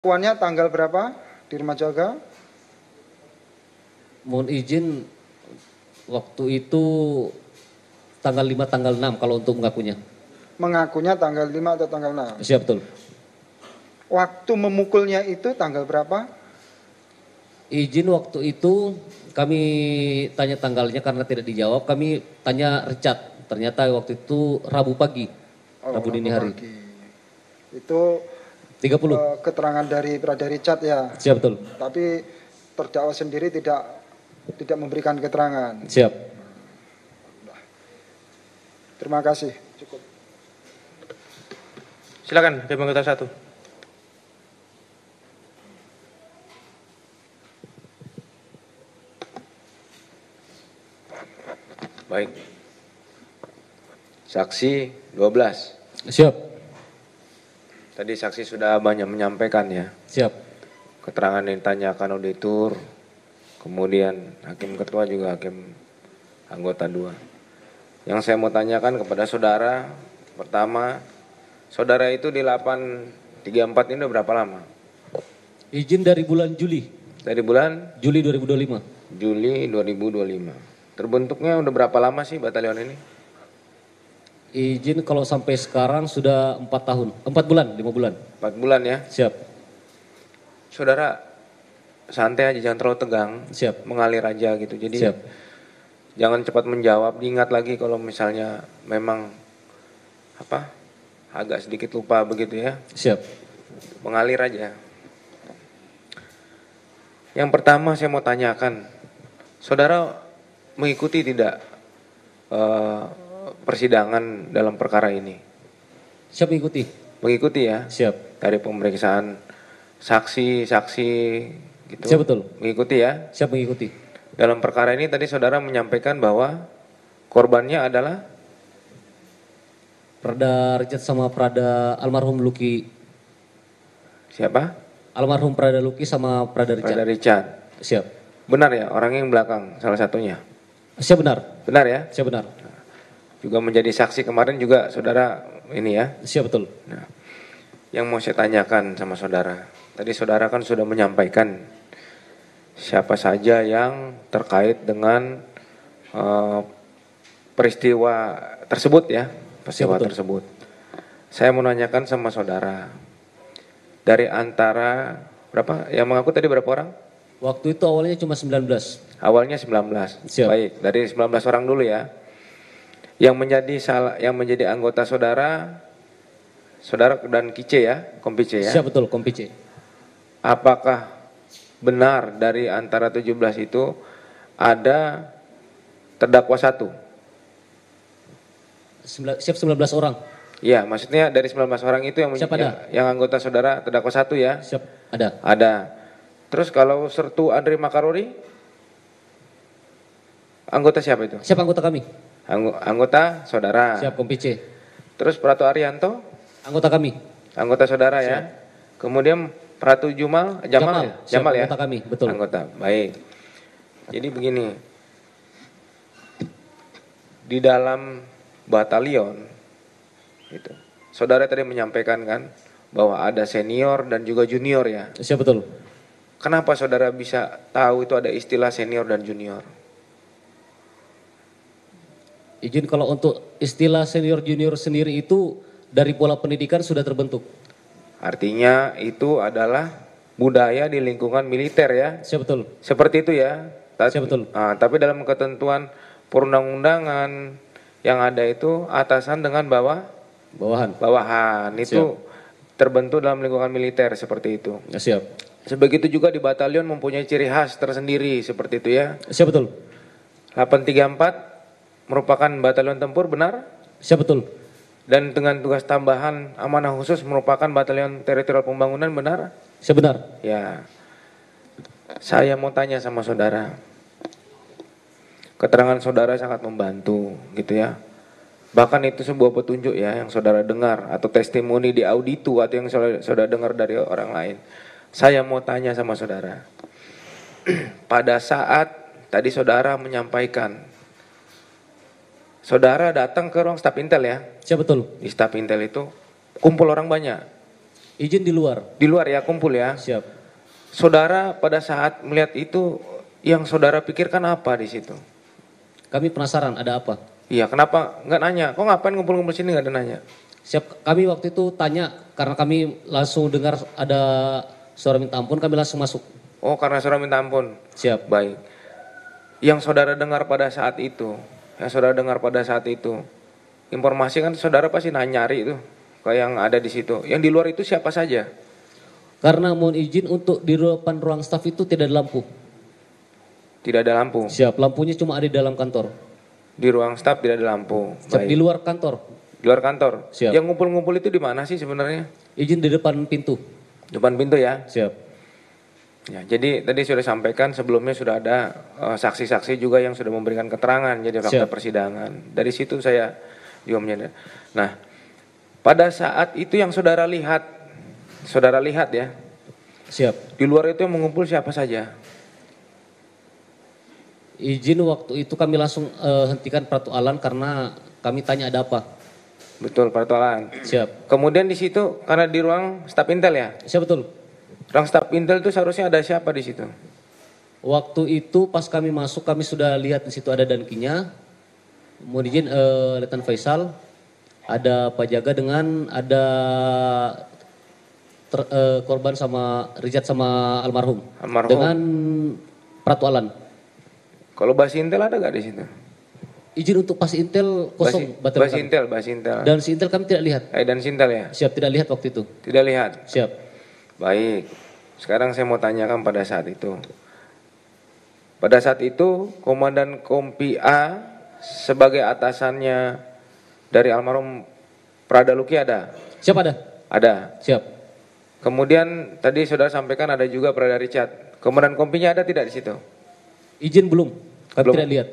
Pengakuannya tanggal berapa di Rumah Jaga? Mohon izin, waktu itu tanggal 5, tanggal 6 kalau untuk mengakunya. Mengakunya tanggal 5 atau tanggal 6? Siap, betul. Waktu memukulnya itu tanggal berapa? Izin waktu itu kami tanya tanggalnya karena tidak dijawab, kami tanya Richard. Ternyata waktu itu Rabu pagi, Rabu dini hari. Pagi. Itu 30. keterangan dari Brother Richard ya. Siap, betul. Tapi terdakwa sendiri tidak memberikan keterangan. Siap. Terima kasih. Cukup. Silakan, hakim anggota 1. Baik. Saksi 12. Siap. Tadi saksi sudah banyak menyampaikan ya. Siap. Keterangan yang ditanyakan auditor, kemudian hakim ketua juga hakim anggota 2. Yang saya mau tanyakan kepada saudara, pertama, saudara itu di 834 ini udah berapa lama? Izin dari bulan Juli. Dari bulan? Juli 2025. Juli 2025. Terbentuknya udah berapa lama sih batalion ini? Izin kalau sampai sekarang sudah 4 tahun, 4 bulan, 5 bulan. 4 bulan ya? Siap. Saudara, santai aja, jangan terlalu tegang. Siap. Mengalir aja gitu. Jadi Siap. jangan cepat menjawab, diingat lagi kalau misalnya memang agak sedikit lupa begitu ya. Siap. Mengalir aja. Yang pertama saya mau tanyakan, saudara mengikuti tidak persidangan dalam perkara ini? Siap mengikuti. Mengikuti ya? Siap. Dari pemeriksaan saksi gitu. Siap, betul. Mengikuti ya? Siap mengikuti. Dalam perkara ini tadi saudara menyampaikan bahwa korbannya adalah Prada Richard sama Prada almarhum Lucky. siapa? Almarhum Prada Lucky sama Prada Richard. Prada Richard. Siap. Benar ya, orang yang belakang salah satunya? Siap, benar. Benar ya? Siap, benar. Juga menjadi saksi kemarin juga saudara ini ya? Siap, betul. Nah, yang mau saya tanyakan sama saudara, tadi saudara kan sudah menyampaikan siapa saja yang terkait dengan peristiwa tersebut ya, peristiwa Siap, betul. tersebut. Saya mau nanyakan sama saudara, dari antara berapa yang mengaku tadi berapa orang? Waktu itu awalnya cuma 19. Awalnya 19. Siap. Baik, dari 19 orang dulu ya. Yang menjadi anggota saudara dan Kice ya, Kompice ya. Siap, betul, Kompice. Apakah benar dari antara 17 itu ada terdakwa 1? Siap 19 orang. Ya, maksudnya dari 19 orang itu Siap, ada. yang anggota saudara terdakwa 1 ya? Siap, ada. Ada. Terus kalau Sertu Andri Makarori, anggota siapa itu? Siap anggota kami. Anggota saudara. Siap, Kompice. Terus Prato Arianto, Anggota kami. anggota saudara ya. Kemudian Pratu Jamal ya? Siap, Jamal ya? anggota kami, betul. Anggota, baik. Jadi begini, di dalam batalion, gitu. Saudara tadi menyampaikan kan bahwa ada senior dan juga junior ya. Siap, betul. Kenapa saudara bisa tahu itu ada istilah senior dan junior? Izin kalau untuk istilah senior junior sendiri itu dari pola pendidikan sudah terbentuk. Artinya itu adalah budaya di lingkungan militer ya. Siap, betul. Seperti itu ya. Siap, betul. Tapi dalam ketentuan perundang-undangan yang ada itu atasan dengan bawahan itu terbentuk dalam lingkungan militer seperti itu. Ya, siap. Sebegitu juga di batalion mempunyai ciri khas tersendiri seperti itu ya. Siap, betul. 834 merupakan batalion tempur, benar? Siap, betul. Dan dengan tugas tambahan amanah khusus merupakan batalion teritorial pembangunan, benar? Siap, benar. Ya. Saya mau tanya sama saudara. Keterangan saudara sangat membantu gitu ya. Bahkan itu sebuah petunjuk ya yang saudara dengar atau testimoni di auditu atau yang saudara dengar dari orang lain. Saya mau tanya sama saudara. Pada saat tadi saudara menyampaikan, saudara datang ke ruang staf intel ya? Siap, betul. Di staf intel itu kumpul orang banyak. Izin di luar. Di luar ya, kumpul ya. Siap. Saudara pada saat melihat itu, yang saudara pikirkan apa di situ? Kami penasaran ada apa. Iya, kenapa nggak nanya? Kok ngapain ngumpul-ngumpul sini nggak ada nanya? Siap, kami waktu itu tanya karena kami langsung dengar ada suara minta ampun, kami langsung masuk. Oh, karena saudara minta ampun. Siap. Baik. Yang saudara dengar pada saat itu, informasi kan saudara pasti nyari itu, kayak yang ada di situ. Yang di luar itu siapa saja? Karena mohon izin untuk di depan ruang staf itu tidak ada lampu. Tidak ada lampu. Siap, lampunya cuma ada di dalam kantor. Di ruang staf tidak ada lampu. Siap, di luar kantor. Di luar kantor. Siap. Yang ngumpul-ngumpul itu di mana sih sebenarnya? Izin di depan pintu. Depan pintu ya. Siap. Ya, jadi tadi sudah sampaikan sebelumnya sudah ada saksi-saksi juga yang sudah memberikan keterangan jadi fakta Siap. persidangan. Dari situ saya juga menyadari. Nah, pada saat itu yang saudara lihat ya, Siap. di luar itu yang mengumpul siapa saja? Izin waktu itu kami langsung hentikan peratualan karena kami tanya ada apa. Betul, pertualan. Siap. Kemudian di situ karena di ruang staf intel ya. Siap betul. Ruang staf intel itu seharusnya ada siapa di situ? Waktu itu pas kami masuk kami sudah lihat di situ ada Dankinya. Mohon izin Letnan Faisal, ada Pak Jaga dengan ada korban sama Rijat sama almarhum. Almarhum. Dengan peratualan. Kalau basi intel ada gak di situ? Izin untuk pas intel kosong. Basi intel. Dan si intel kami tidak lihat. Dan sintel ya? Siap, tidak lihat waktu itu. Tidak lihat? Siap. Baik, sekarang saya mau tanyakan pada saat itu. Pada saat itu, Komandan Kompi A sebagai atasannya dari almarhum Prada Luki ada? Siap ada? Ada. Siap. Kemudian tadi saudara sampaikan ada juga Prada Richard. Komandan Kompinya ada tidak di situ? Izin belum, kami Belum. tidak lihat.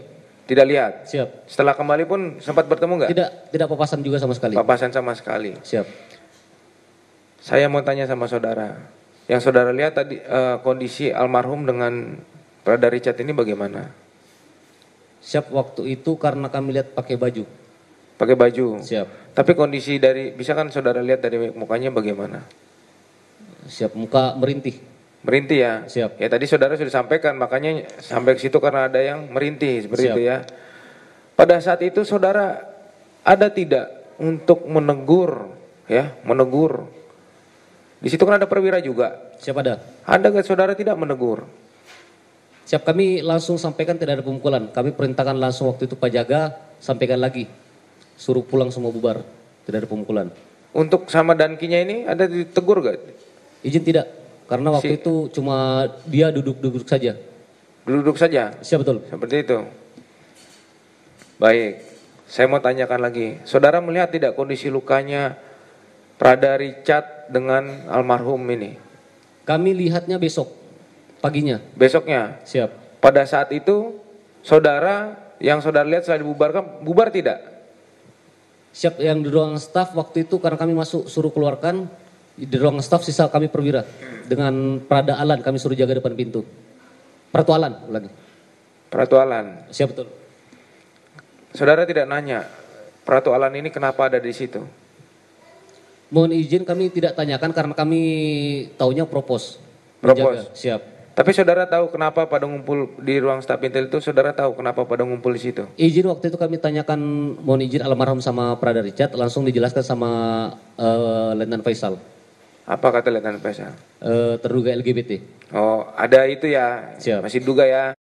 Tidak lihat? Siap. Setelah kembali pun sempat bertemu nggak? Tidak papasan juga sama sekali. Papasan sama sekali. Siap. Saya mau tanya sama saudara. Yang saudara lihat tadi kondisi almarhum dengan Prada Richard ini bagaimana? Siap, waktu itu karena kami lihat pakai baju. Pakai baju? Siap. Tapi kondisi dari, bisa kan saudara lihat dari mukanya bagaimana? Siap, muka merintih. Merintih ya? Siap. Ya tadi saudara sudah sampaikan, makanya sampai ke situ karena ada yang merintih seperti Siap. itu ya. Pada saat itu saudara ada tidak untuk menegur ya, menegur. Di situ kan ada perwira juga. Siap ada. Ada nggak saudara tidak menegur? Siap, kami langsung sampaikan tidak ada pemukulan. Kami perintahkan langsung waktu itu Pak Jaga, sampaikan lagi. Suruh pulang semua bubar. Tidak ada pemukulan. Untuk sama Dankinya ini ada ditegur gak? Izin tidak. Karena waktu itu cuma dia duduk-duduk saja. Duduk saja? Siap betul. Seperti itu. Baik, saya mau tanyakan lagi. Saudara melihat tidak kondisi lukanya Prada Richard dengan almarhum ini? Kami lihatnya besok, paginya. Besoknya? Siap. Pada saat itu, saudara yang saudara lihat setelah dibubarkan, bubar tidak? Siap, yang di ruang staf waktu itu karena kami masuk suruh keluarkan, di ruang staf sisa kami perwira. Dengan Prada Alan kami suruh jaga depan pintu. Peratualan lagi. Peratualan. Siap betul. Saudara tidak nanya, peratualan ini kenapa ada di situ? Mohon izin kami tidak tanyakan karena kami taunya propos. Propos. Menjaga. Siap. Tapi saudara tahu kenapa pada ngumpul di ruang staf intel itu, saudara tahu kenapa pada ngumpul di situ? Izin waktu itu kami tanyakan, mohon izin almarhum sama Prada Richard, langsung dijelaskan sama Letnan Faisal. Apa kata Letnan Faisal? Terduga LGBT. Oh, ada itu ya? Siap. Masih duga ya?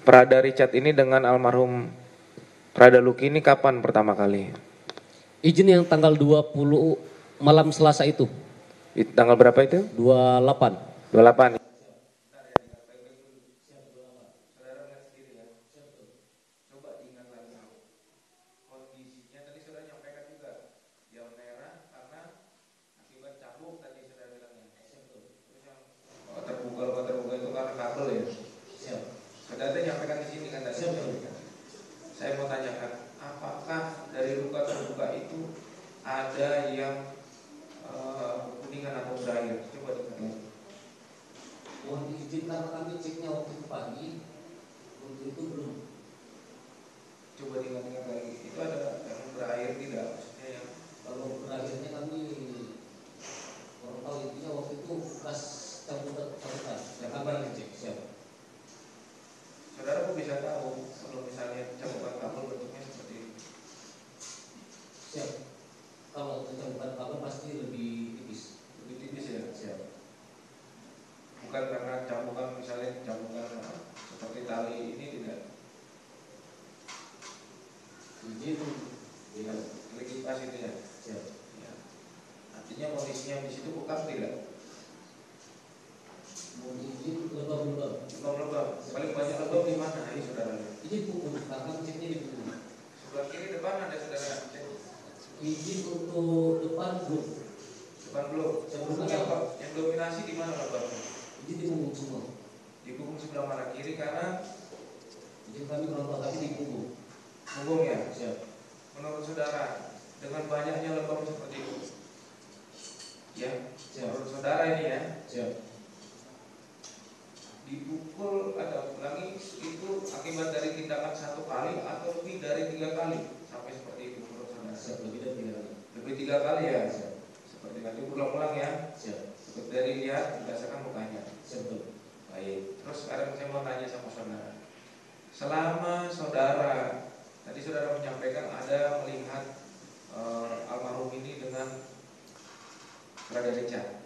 Prada Richard ini dengan almarhum Prada Luki ini kapan pertama kali? Izin yang tanggal 20 malam Selasa itu. Tanggal berapa itu? 28. 28. ada yang kuningan atau berair. Coba dikatakan. Mohon izin karena kami ceknya waktu itu pagi, untuk itu belum. Coba diingat-ingat lagi. Itu ada yang berair tidak? Maksudnya yang Kalau berakhirnya kami kurang tahu intinya waktu itu bekas campuran. Ya kami lagi cek siap. saudara kok bisa tahu kalau misalnya campuran kabel bentuknya seperti ini? Siap. Kalau campuran kabel pasti lebih tipis. Lebih tipis ya? Siap. Bukan karena campuran misalnya campuran seperti tali ini tidak. Izin. Ya. Likipas itu ya? Siap. Ya. Artinya kondisinya di situ bukan tidak? Mohon izin lebam-lebam. Lebam-lebam. Paling banyak lebam di mana ini saudara? Ini punggung, karena ceknya di punggung. Sebelah kiri depan ada saudara cek. Izin untuk depan belum. Depan belum. Sebelumnya apa? Yang dominasi di mana lebamnya? Izin di punggung semua. Di punggung sebelah mana? Kiri kanan? Izin kami kurang tahu tapi di punggung. Punggung ya? Siap. Menurut saudara, dengan banyaknya lebam seperti itu, ya, menurut saudara ini ya, Siap. dipukul atau ulangi itu akibat dari tindakan satu kali atau lebih dari 3 kali sampai seperti itu menurut saudara? Siap, lebih dari 3 kali. Lebih 3 kali ya? Siap. Seperti tadi ulang-ulang ya? Siap. Seperti dari lihat berdasarkan mukanya. Siap, betul. Baik. Terus sekarang saya mau tanya sama saudara. Selama saudara tadi saudara menyampaikan ada melihat almarhum ini dengan berada Richard,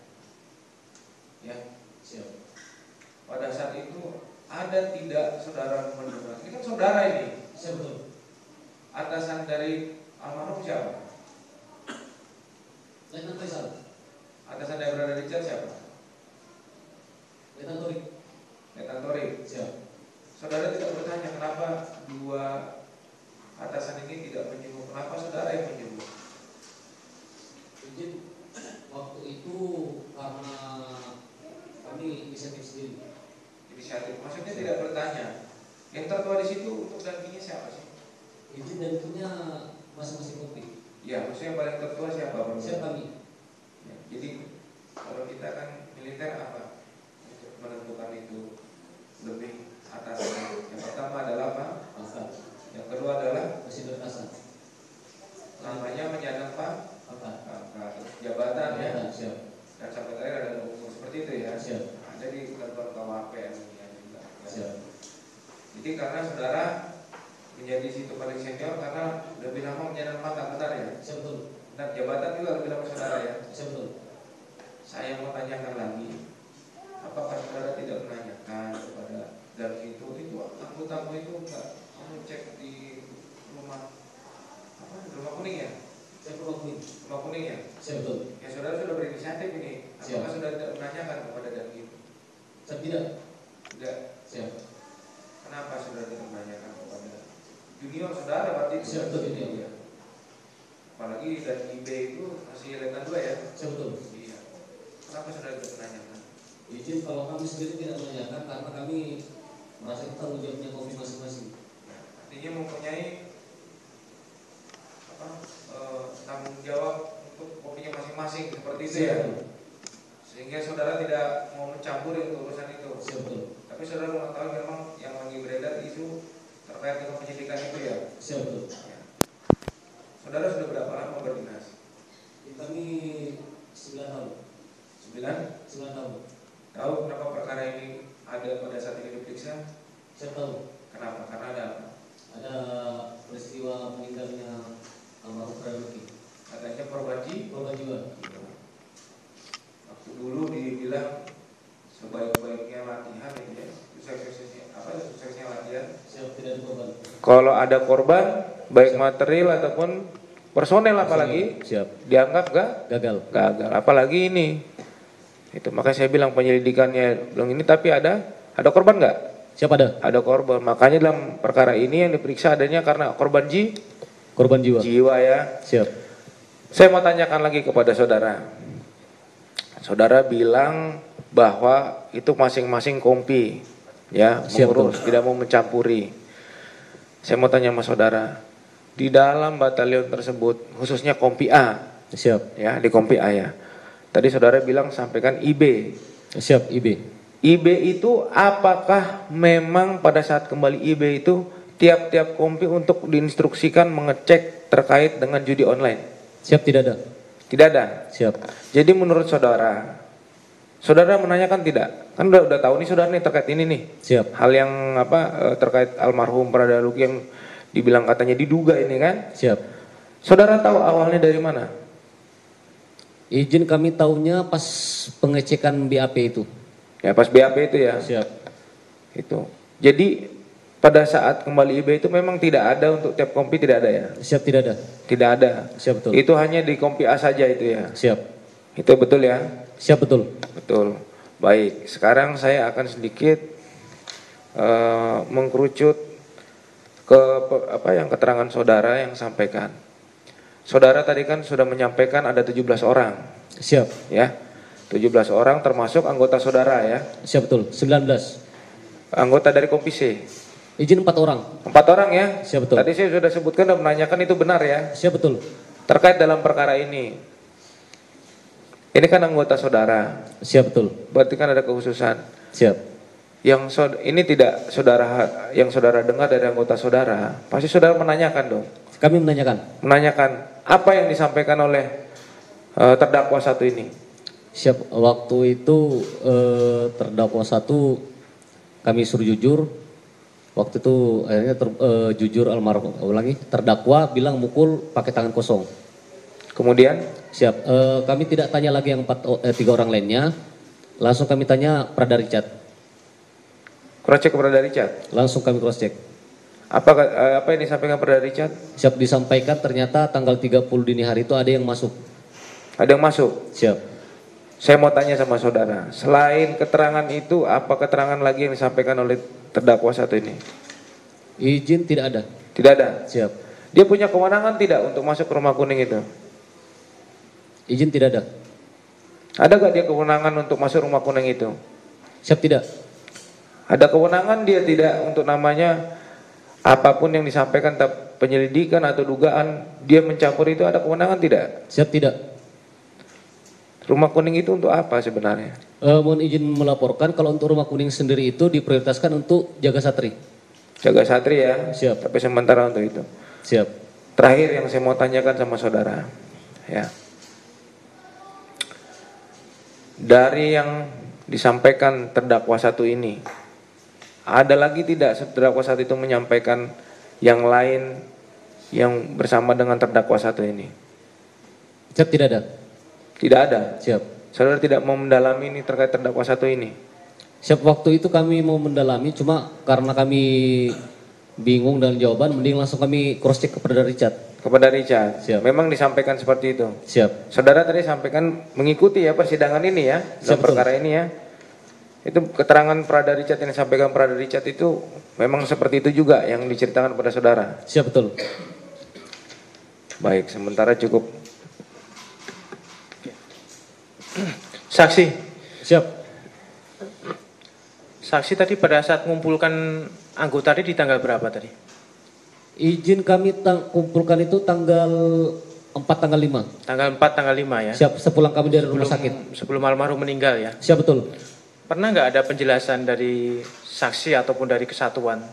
ya. Siap. Pada saat itu ada tidak saudara mendengar? Ini kan saudara ini. Siap, betul. Atasan dari almarhum siapa? Letnan Faisal. Atasan dari berada Richard siapa? Letnan Torik. Letnan Tori. Siap. Saudara tidak bertanya kenapa dua atasan ini tidak menyebut, kenapa saudara yang menyebut? Izin waktu itu karena kami inisiatif sendiri. Inisiatif, maksudnya tidak bertanya. Yang tertua di situ untuk gantinya siapa sih? Izin dan punya masing-masing kopi. Ya, maksudnya yang paling tertua siapa? Siap kami. Ya, jadi kalau kita kan militer apa? Untuk menentukan itu lebih atasnya. Yang pertama adalah apa? Pangkat. Yang kedua adalah Presiden atasan. namanya menyandang Pak Pangkat. jabatan ya. Siap. Dan sampai terakhir ada umur seperti itu ya. Siap. Ada di ketentuan KUHP ya juga. Siap. Jadi karena saudara menjadi situ paling senior karena lebih lama menyandang pangkat, benar ya? Siap, betul. Dan jabatan juga lebih lama saudara ya. Siap, betul. Saya mau tanyakan lagi, apakah saudara tidak menanyakan kepada dan itu tamu itu enggak kamu cek di rumah apa? Rumah kuning ya? Siap, rumah kuning. Rumah kuning ya? Siap, betul. Ya saudara sudah berinisiatif ini. Apakah Siap. saudara tidak menanyakan kepada dan itu? Siap, tidak. Tidak. Siap. Kenapa saudara tidak menanyakan kepada junior saudara berarti itu? Siap, betul, junior. Iya. Apalagi dan IB itu masih letnan 2 ya? Siap, betul. Iya. Kenapa saudara tidak menanyakan? Izin kalau kami sendiri tidak menanyakan karena kami merasa kita tanggung jawabnya kopi masing-masing. Artinya mempunyai apa, tanggung jawab untuk kopinya masing-masing seperti itu ya. Sehingga saudara tidak mau mencampuri urusan itu. Siap, betul. Tapi saudara mengetahui memang yang lagi beredar isu terkait dengan penyidikan itu ya. Siap, betul. Ya. Saudara sudah berapa lama berdinas? Kami 9 tahun. 9 tahun. Tahu kenapa perkara ini ada pada saat ini diperiksa? Saya tahu. Kenapa? Karena ada apa? Ada peristiwa meninggalnya almarhum Pramuki. Katanya korban Korban jiwa. waktu dulu dibilang sebaik-baiknya latihan itu ya, suksesnya latihan. Siap, tidak ada korban. Kalau ada korban, baik material ataupun personel apalagi, Siap. dianggap Gagal. gagal. Apalagi ini, itu makanya saya bilang penyelidikannya belum ini, tapi ada korban nggak? Siapa ada? Ada korban. Makanya dalam perkara ini yang diperiksa adanya karena korban Korban jiwa. ya. Siap. Saya mau tanyakan lagi kepada saudara. Saudara bilang bahwa itu masing-masing kompi, ya, Siap, mengurus, tidak mau mencampuri. Saya mau tanya sama saudara, di dalam batalion tersebut, khususnya kompi A, Siap. Ya, di kompi A ya. Tadi saudara bilang sampaikan IB. Siap, IB. IB itu apakah memang pada saat kembali IB itu tiap-tiap kompi untuk diinstruksikan mengecek terkait dengan judi online? Siap, tidak ada. Tidak ada. Siap. Jadi menurut saudara, saudara menanyakan tidak? Kan udah tahu nih saudara nih terkait ini nih. Siap. Hal yang terkait almarhum Prada Luki yang dibilang katanya diduga ini kan? Siap. Saudara tahu awalnya dari mana? Izin kami tahunya pas pengecekan BAP itu. Ya pas BAP itu ya. Siap. Itu. Jadi pada saat kembali IB itu memang tidak ada untuk tiap kompi, tidak ada ya? Siap, tidak ada. Tidak ada. Siap, betul. Itu hanya di kompi A saja itu ya? Siap. Itu betul ya? Siap, betul. Betul. Baik, sekarang saya akan sedikit mengkerucut ke keterangan saudara yang sampaikan. Saudara tadi kan sudah menyampaikan ada 17 orang. Siap. Ya. 17 orang termasuk anggota saudara ya. Siap, betul. 19. Anggota dari kompi C. Izin 4 orang. 4 orang ya. Siap, betul. Tadi saya sudah sebutkan dan menanyakan itu benar ya. Siap, betul. Terkait dalam perkara ini. Ini kan anggota saudara. Siap, betul. Berarti kan ada kekhususan. Siap. Ini tidak yang saudara dengar dari anggota saudara. Pasti saudara menanyakan dong. Kami menanyakan. Menanyakan apa yang disampaikan oleh terdakwa satu ini. Siap. Waktu itu terdakwa 1 kami suruh jujur. Waktu itu akhirnya jujur almarhum. Ulangi. Terdakwa bilang mukul pakai tangan kosong. Kemudian? Siap. Kami tidak tanya lagi yang 3 orang lainnya. Langsung kami tanya Prada Richard. Cross check kepada Richard. Langsung kami cross check. Apa yang disampaikan Prada Richard? Siap, disampaikan ternyata tanggal 30 dini hari itu ada yang masuk. Ada yang masuk? Siap. Saya mau tanya sama saudara. Selain keterangan itu, apa keterangan lagi yang disampaikan oleh terdakwa satu ini? Izin tidak ada. Tidak ada? Siap. Dia punya kewenangan tidak untuk masuk ke rumah kuning itu? Izin tidak ada. Ada gak dia kewenangan untuk masuk rumah kuning itu? Siap, tidak. Ada kewenangan dia tidak untuk namanya apapun yang disampaikan penyelidikan atau dugaan dia mencampur itu, ada kewenangan tidak? Siap, tidak. Rumah kuning itu untuk apa sebenarnya? Mohon izin melaporkan kalau untuk rumah kuning sendiri itu diprioritaskan untuk jaga satri. Jaga satri ya? Siap. Tapi sementara untuk itu. Siap. Terakhir yang saya mau tanyakan sama saudara. Ya. Dari yang disampaikan terdakwa satu ini, ada lagi tidak terdakwa satu itu menyampaikan yang lain yang bersama dengan terdakwa satu ini? Siap, tidak ada. Tidak ada? Siap. Saudara tidak mau mendalami ini terkait terdakwa satu ini? Siap, waktu itu kami mau mendalami, cuma karena kami bingung dengan jawaban, mending langsung kami cross check kepada Richard. Kepada Richard? Siap. Memang disampaikan seperti itu? Siap. Saudara tadi sampaikan mengikuti ya persidangan ini ya, dalam Siap, perkara ini ya. Itu keterangan Prada Richard yang disampaikan Prada Richard itu memang seperti itu juga yang diceritakan pada saudara? Siap, betul. Baik, sementara cukup. Saksi. Siap. Saksi tadi pada saat mengumpulkan anggota tadi di tanggal berapa tadi? Izin kami kumpulkan itu tanggal 4 tanggal 5. Tanggal 4 tanggal 5 ya. Siap, sepulang kami dari rumah sakit. Sebelum almarhum meninggal ya. Siap, betul. Pernah nggak ada penjelasan dari saksi ataupun dari kesatuan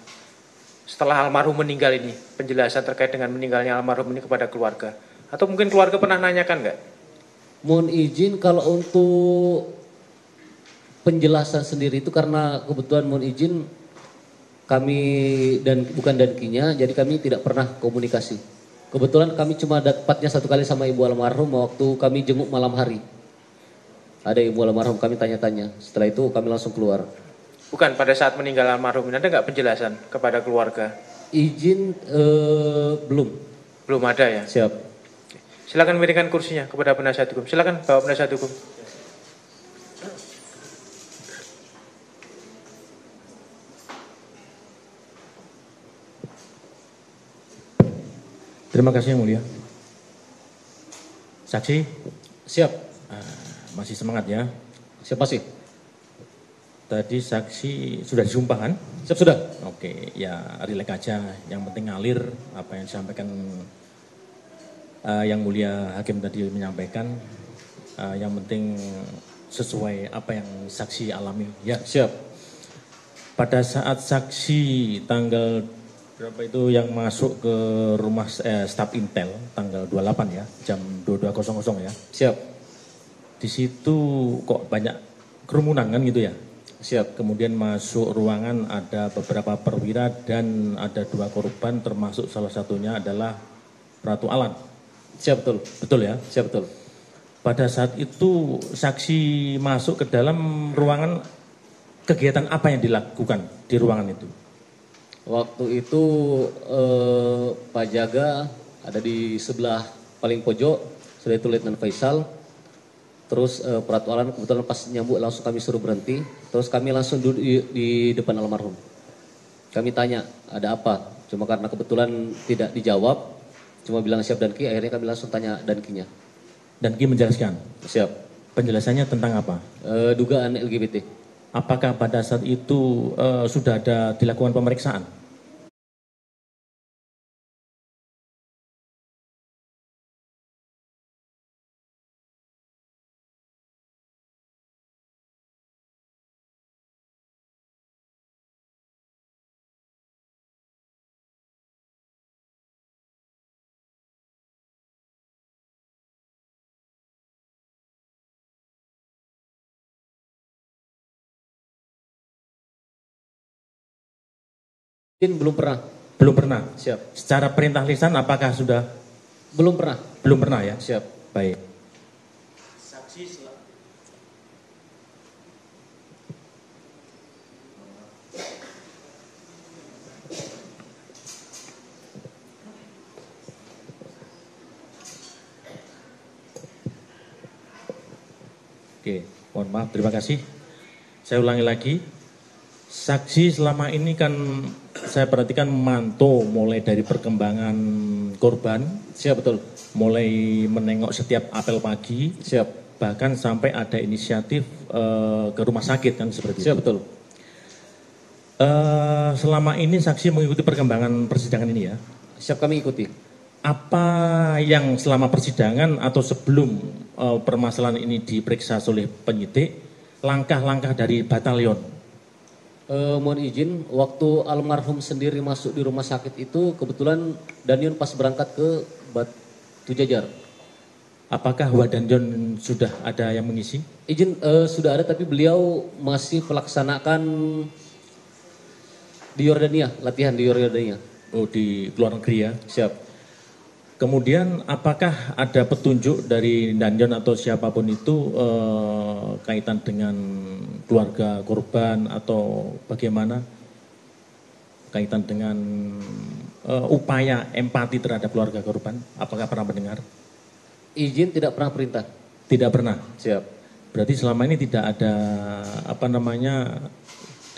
setelah almarhum meninggal ini, penjelasan terkait dengan meninggalnya almarhum ini kepada keluarga? Atau mungkin keluarga pernah nanyakan nggak? Mohon izin kalau untuk penjelasan sendiri itu karena kebetulan mohon izin kami dan bukan dankinya, jadi kami tidak pernah komunikasi. Kebetulan kami cuma dapatnya 1 kali sama ibu almarhum waktu kami jenguk malam hari. Ada ibu almarhum, kami tanya-tanya. Setelah itu kami langsung keluar. Bukan, pada saat meninggal almarhum ini ada nggak penjelasan kepada keluarga? Izin belum. Belum ada ya. Siap. Silakan miringkan kursinya kepada penasihat hukum. Silakan bawa penasihat hukum. Terima kasih yang mulia. Saksi, Siap. masih semangat ya. Siapa sih? Tadi saksi sudah disumpah kan? Siap, sudah. Oke, ya rileks aja. Yang penting ngalir apa yang disampaikan Yang Mulia Hakim tadi menyampaikan, yang penting sesuai apa yang saksi alami. Ya, Siap. pada saat saksi tanggal berapa itu yang masuk ke rumah staf Intel tanggal 28 ya, jam 22.00 ya. Siap. Di situ kok banyak kerumunan kan gitu ya. Siap. Kemudian masuk ruangan ada beberapa perwira dan ada 2 korban termasuk salah satunya adalah Ratu Alan. Siap betul. Betul ya? Siap betul. Pada saat itu saksi masuk ke dalam ruangan, kegiatan apa yang dilakukan di ruangan itu? Waktu itu Pak Jaga ada di sebelah paling pojok, sudah itu Letnan Faisal. Terus Pratu Alan kebetulan pas nyambut langsung kami suruh berhenti. Terus kami langsung duduk di depan almarhum. Kami tanya ada apa, cuma karena kebetulan tidak dijawab, cuma bilang siap Danki, akhirnya kami langsung tanya Dankinya. Dan Ki menjelaskan, Siap. penjelasannya tentang apa? Dugaan LGBT. Apakah pada saat itu sudah ada dilakukan pemeriksaan? Izin belum pernah. Belum pernah. Siap. Secara perintah lisan apakah sudah? Belum pernah. Belum pernah ya? Siap. Baik. Oke, mohon maaf, terima kasih. Saya ulangi lagi. Saksi selama ini kan saya perhatikan memantau mulai dari perkembangan korban, Siap betul. mulai menengok setiap apel pagi, Siap. bahkan sampai ada inisiatif ke rumah sakit kan seperti Siap itu. betul. Selama ini saksi mengikuti perkembangan persidangan ini ya. Siap kami ikuti. Apa yang selama persidangan atau sebelum permasalahan ini diperiksa oleh penyidik, langkah-langkah dari batalion? Mohon izin, waktu almarhum sendiri masuk di rumah sakit itu kebetulan Danion pas berangkat ke Batu Jajar. Apakah Wadanjon sudah ada yang mengisi? Izin sudah ada tapi beliau masih melaksanakan di Yordania, latihan di Yordania. Oh, di luar negeri ya. Siap. Kemudian apakah ada petunjuk dari Danjon atau siapapun itu kaitan dengan keluarga korban atau bagaimana kaitan dengan upaya empati terhadap keluarga korban? Apakah pernah mendengar? Izin tidak pernah perintah. Tidak pernah. Siap. Berarti selama ini tidak ada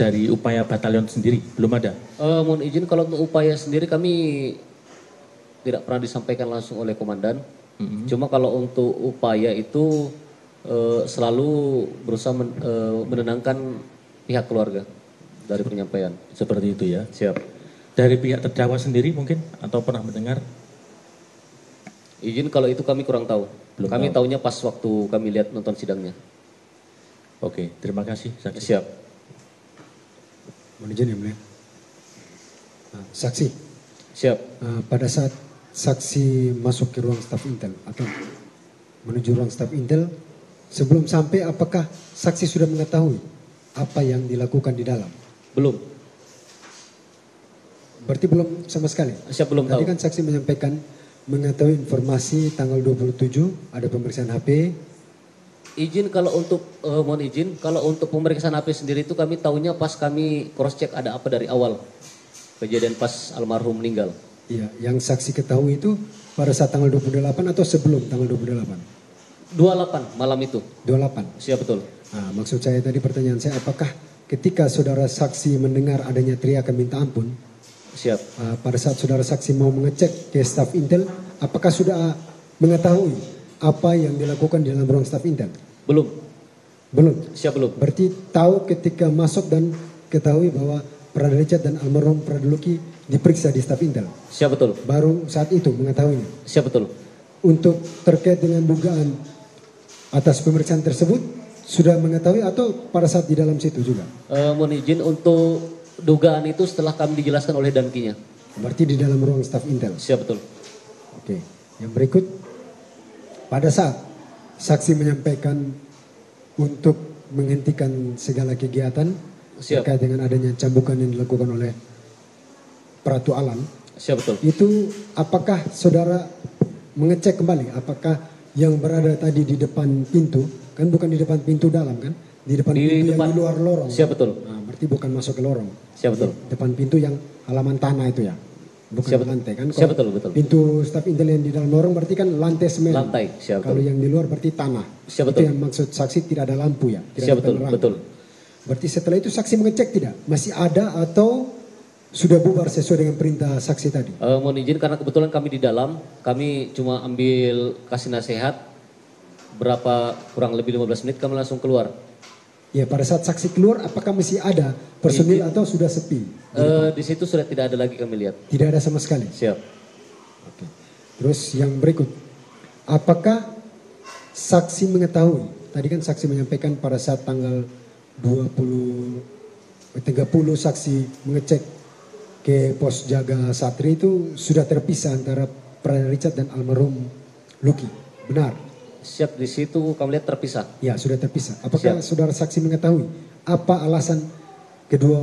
dari upaya batalion sendiri, belum ada. Mohon izin kalau untuk upaya sendiri kami tidak pernah disampaikan langsung oleh komandan. Cuma kalau untuk upaya itu selalu berusaha menenangkan pihak keluarga dari penyampaian. Seperti itu ya. Siap. Dari pihak terdakwa sendiri mungkin atau pernah mendengar? Izin kalau itu kami kurang tahu. Belum Kami tahu. tahunya pas waktu kami lihat nonton sidangnya. Oke, terima kasih saksi. Siap. Mohon izin yang mulia. Saksi, Siap. pada saat saksi masuk ke ruang staf Intel atau menuju ruang staf Intel, sebelum sampai apakah saksi sudah mengetahui apa yang dilakukan di dalam? Belum. Berarti belum sama sekali. Siap belum Tadi tahu. kan saksi menyampaikan mengetahui informasi tanggal 27 ada pemeriksaan HP. Izin kalau untuk mohon izin kalau untuk pemeriksaan HP sendiri itu kami tahunya pas kami cross check ada apa dari awal kejadian pas almarhum meninggal. Iya, yang saksi ketahui itu pada saat tanggal 28 atau sebelum tanggal 28? 28 malam itu. 28. Siap betul. Nah, maksud saya tadi pertanyaan saya apakah ketika saudara saksi mendengar adanya teriakan minta ampun, Siap. pada saat saudara saksi mau mengecek ke staf Intel, apakah sudah mengetahui apa yang dilakukan di dalam ruang staf Intel? Belum. Belum. Siap belum. Berarti tahu ketika masuk dan ketahui bahwa Prada Richard dan almarhum Prada Luki diperiksa di staf Intel. Siap betul. Baru saat itu mengetahuinya. Siap betul. untuk terkait dengan dugaan atas pemeriksaan tersebut sudah mengetahui atau pada saat di dalam situ juga? Mohon izin untuk dugaan itu setelah kami dijelaskan oleh dankinya. Berarti di dalam ruang staf Intel. Siap, betul. Oke, yang berikut, pada saat saksi menyampaikan untuk menghentikan segala kegiatan Siap. terkait dengan adanya cambukan yang dilakukan oleh Pratu Alam, Siap, betul. itu apakah saudara mengecek kembali apakah yang berada tadi di depan pintu, kan bukan di depan pintu dalam kan, di depan Di pintu depan- yang di luar lorong. Siap, betul. Nah, berarti bukan masuk ke lorong. Siap, betul. Di depan pintu yang halaman tanah itu ya, bukan Siap, lantai kan. siap, Kalau betul. Pintu staf Intel yang di dalam lorong berarti kan lantai semen. Lantai, siap, Kalau betul. yang di luar berarti tanah. Siap, Itu betul. yang maksud saksi tidak ada lampu ya. Tidak Siap, ada betul, penerangan. betul. Berarti setelah itu saksi mengecek tidak? Masih ada atau sudah bubar sesuai dengan perintah saksi tadi? Mohon izin karena kebetulan kami di dalam, kami cuma ambil kasih nasihat berapa kurang lebih 15 menit kami langsung keluar. Ya, pada saat saksi keluar apakah masih ada personil atau sudah sepi? Di situ sudah tidak ada lagi kami lihat. Tidak ada sama sekali. Siap. Oke. Terus yang berikut, apakah saksi mengetahui? Tadi kan saksi menyampaikan pada saat tanggal 30 saksi mengecek ke pos jaga Satri itu sudah terpisah antara Prada Richard dan almarhum Lucky. Benar? Siap, di situ kami lihat terpisah. Ya, sudah terpisah. Apakah Siap. saudara saksi mengetahui apa alasan kedua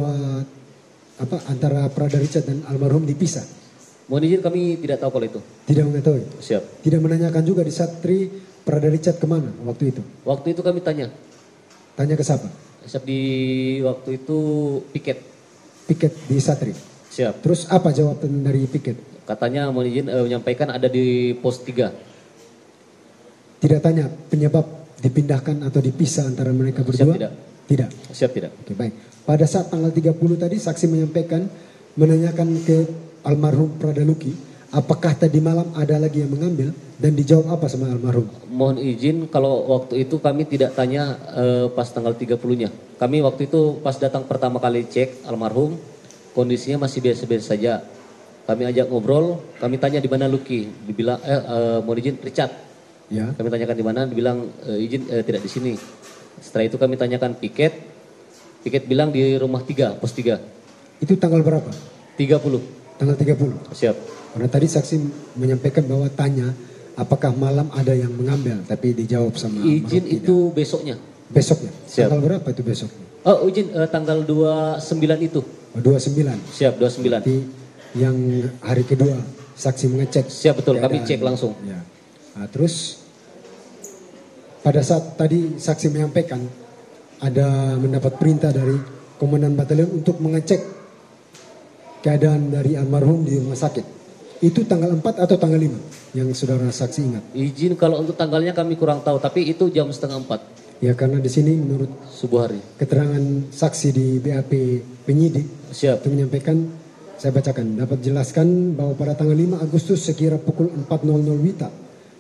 antara Prada Richard dan almarhum dipisah? Mohon izin kami tidak tahu kalau itu. Tidak mengetahui. Siap. Tidak menanyakan juga di Satri Prada Richard kemana waktu itu? Waktu itu kami tanya. Tanya ke siapa? Siap, di waktu itu piket. Piket di Satri. Siap. Terus apa jawaban dari piket? Katanya mohon izin menyampaikan ada di pos 3. Tidak tanya penyebab dipindahkan atau dipisah antara mereka berdua? tidak. Tidak. Siap, tidak. Oke, baik. Pada saat tanggal 30 tadi saksi menyampaikan menanyakan ke almarhum Prada Lucky, apakah tadi malam ada lagi yang mengambil dan dijawab apa sama almarhum? Mohon izin kalau waktu itu kami tidak tanya pas tanggal 30-nya. Kami waktu itu pas datang pertama kali cek almarhum, kondisinya masih biasa-biasa saja. Kami ajak ngobrol, kami tanya di mana Lucky, dibilang mohon izin Richard. Ya. Kami tanyakan di mana, dibilang izin tidak di sini. Setelah itu kami tanyakan piket, piket bilang di rumah 3, pos 3. Itu tanggal berapa? 30. Tanggal 30. Siap. Karena tadi saksi menyampaikan bahwa tanya apakah malam ada yang mengambil, tapi dijawab sama Izin almarhum itu besoknya. tidak. Besoknya. Siap. Tanggal berapa itu besoknya? Oh izin tanggal 29 itu. Oh, 29. Siap, 29. Berarti yang hari kedua saksi mengecek. Siap, betul. Kami keadaan. cek langsung. Ya. Nah, terus pada saat tadi saksi menyampaikan ada mendapat perintah dari komandan batalion untuk mengecek keadaan dari almarhum di rumah sakit. Itu tanggal 4 atau tanggal 5 yang saudara saksi ingat? Izin kalau untuk tanggalnya kami kurang tahu, tapi itu jam setengah 4 Ya, karena di sini menurut subuh hari. keterangan saksi di BAP penyidik Siap. itu menyampaikan, saya bacakan, dapat jelaskan bahwa pada tanggal 5 Agustus sekira pukul 4.00 WITA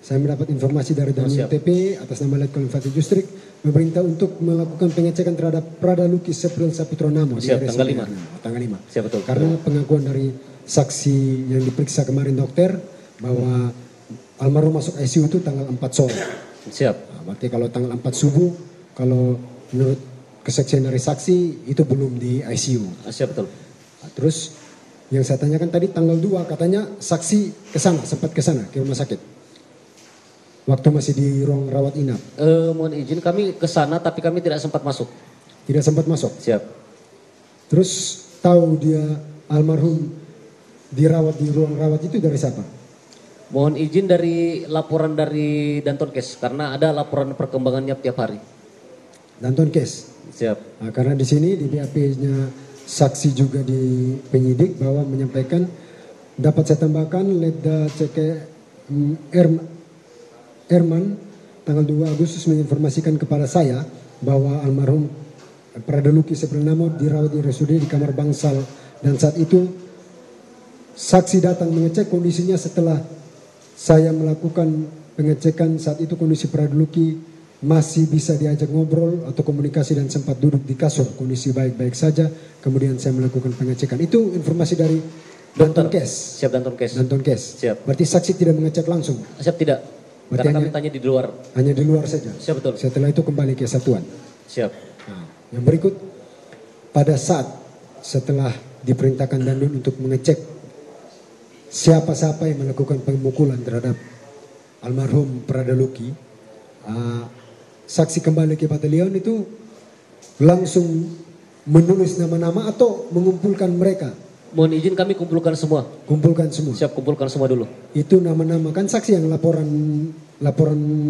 saya mendapat informasi dari Danwil siap. TP atas nama Letkol Infantri Justrik memerintah untuk melakukan pengecekan terhadap Prada Lucky Sepril Saputro Namo di Siap, RSUD tanggal 5. Arnhem. Tanggal 5. Siap, betul. Karena pengakuan dari saksi yang diperiksa kemarin dokter bahwa almarhum masuk ICU itu tanggal 4 sore. Siap. Nah, berarti kalau tanggal 4 subuh, kalau menurut kesaksian dari saksi itu belum di ICU. Siap, betul. Nah, terus yang saya tanyakan tadi tanggal 2 katanya saksi ke sana, sempat ke sana ke rumah sakit. Waktu masih di ruang rawat inap. Mohon izin kami ke sana tapi kami tidak sempat masuk. Tidak sempat masuk. Siap. Terus tahu dia almarhum dirawat di ruang rawat itu dari siapa? Mohon izin dari laporan dari Dantonkes karena ada laporan perkembangannya tiap hari. Danton Kes. Siap. Nah, karena di sini di BAP-nya saksi juga di penyidik bahwa menyampaikan dapat saya tambahkan Letda CK Erman tanggal 2 Agustus menginformasikan kepada saya bahwa almarhum Prada Lucky Sepril Namo dirawat di RSUD di kamar bangsal dan saat itu saksi datang mengecek kondisinya setelah saya melakukan pengecekan. Saat itu kondisi Prada Lucky masih bisa diajak ngobrol atau komunikasi dan sempat duduk di kasur, kondisi baik-baik saja. Kemudian saya melakukan pengecekan. Itu informasi dari Danton Kes. Siap Danton Kes. Danton Kes. Siap. Berarti saksi tidak mengecek langsung. Siap tidak. Berarti Karena kami hanya- tanya di luar. Hanya di luar saja. Siap betul. Setelah itu kembali ke satuan. Siap. Nah, yang berikut, pada saat setelah diperintahkan Dandim untuk mengecek siapa-siapa yang melakukan pemukulan terhadap almarhum Pradaluki, saksi kembali ke batalion itu langsung menulis nama-nama atau mengumpulkan mereka, Mohon izin kami kumpulkan semua. kumpulkan semua. Siap, kumpulkan semua dulu. Itu nama-nama kan saksi yang laporan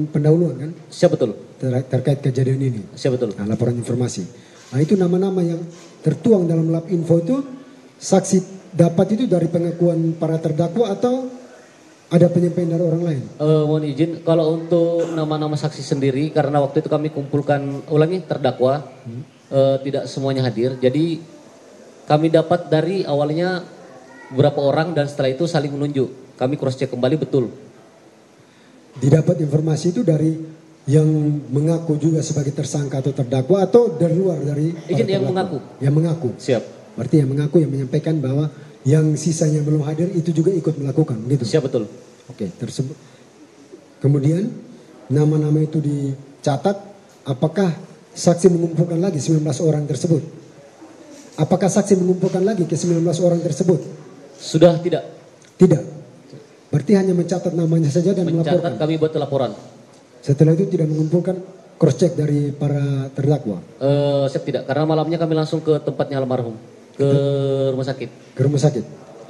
pendahuluan kan Siap betul. terkait kejadian ini. Siap betul. Nah, laporan informasi. Nah, itu nama-nama yang tertuang dalam lab info itu saksi dapat itu dari pengakuan para terdakwa atau ada penyampaian dari orang lain? Mohon izin, kalau untuk nama-nama saksi sendiri, karena waktu itu kami kumpulkan, ulangi, terdakwa, tidak semuanya hadir. Jadi kami dapat dari awalnya beberapa orang dan setelah itu saling menunjuk. Kami cross check kembali betul. Didapat informasi itu dari yang mengaku juga sebagai tersangka atau terdakwa atau dari luar dari para Izin yang terdakwa? mengaku. Yang mengaku. Siap. Berarti yang mengaku yang menyampaikan bahwa yang sisanya belum hadir itu juga ikut melakukan gitu. Siap betul. Oke, tersebut. Kemudian nama-nama itu dicatat, apakah saksi mengumpulkan lagi 19 orang tersebut? Apakah saksi mengumpulkan lagi ke 19 orang tersebut? Sudah tidak. Tidak. Berarti hanya mencatat namanya saja dan Mencatat melaporkan. kami buat laporan. Setelah itu tidak mengumpulkan cross check dari para terdakwa Siap tidak, karena malamnya kami langsung ke tempatnya almarhum. Ke rumah sakit. ke rumah sakit.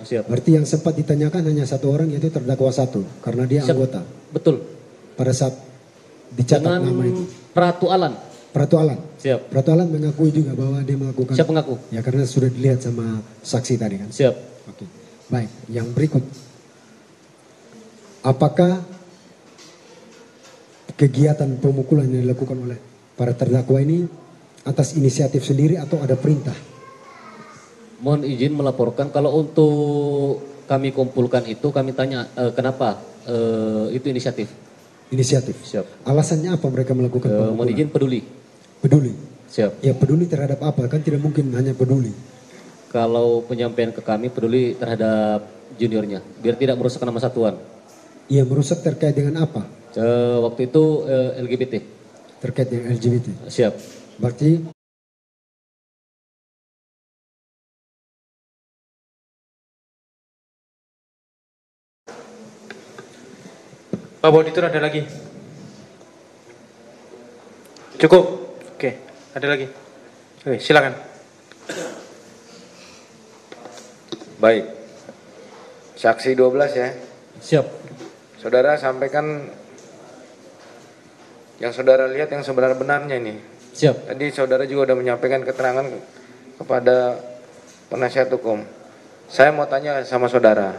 Siap. Berarti yang sempat ditanyakan hanya satu orang yaitu terdakwa satu karena dia Siap. anggota. Betul. Pada saat dicatat Dengan nama itu. Pratu Alan. Pratu Alan. Siap. Pratu Alan mengakui juga bahwa dia melakukan. Siap mengaku. Ya karena sudah dilihat sama saksi tadi kan. Siap. Oke. Baik, yang berikut. Apakah kegiatan pemukulan yang dilakukan oleh para terdakwa ini atas inisiatif sendiri atau ada perintah? Mohon izin melaporkan kalau untuk kami kumpulkan itu kami tanya kenapa itu inisiatif. Inisiatif. Siap. Alasannya apa mereka melakukan Mohon pemukulan? izin peduli. Peduli. Siap. Ya peduli terhadap apa? Kan tidak mungkin hanya peduli. Kalau penyampaian ke kami peduli terhadap juniornya biar tidak merusak nama satuan. Ia merusak terkait dengan apa? Waktu itu LGBT. Terkait dengan LGBT. Siap. Berarti Pak Auditor ada lagi? Cukup? Oke, ada lagi? Oke, silakan. Baik. Saksi 12 ya. Siap. Saudara sampaikan yang saudara lihat yang sebenar-benarnya ini. Siap. Tadi saudara juga sudah menyampaikan keterangan kepada penasihat hukum. Saya mau tanya sama saudara.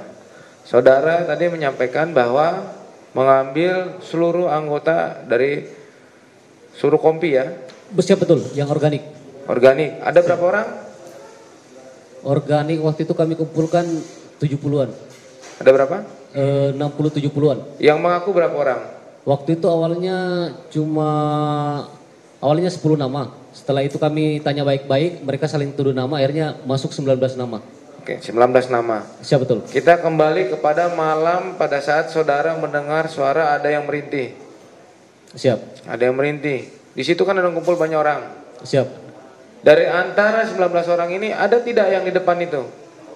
Saudara tadi menyampaikan bahwa mengambil seluruh anggota dari suruh kompi ya. Siap betul, yang organik. Organik. Ada berapa orang? Organik waktu itu kami kumpulkan 70-an. Ada berapa? 60-70-an. Yang mengaku berapa orang? Waktu itu awalnya 10 nama. Setelah itu kami tanya baik-baik, mereka saling tuduh nama, akhirnya masuk 19 nama. Oke, 19 nama. Siap betul. Kita kembali kepada malam pada saat saudara mendengar suara ada yang merintih. Siap. Ada yang merintih. Di situ kan ada kumpul banyak orang. Siap. Dari antara 19 orang ini ada tidak yang di depan itu?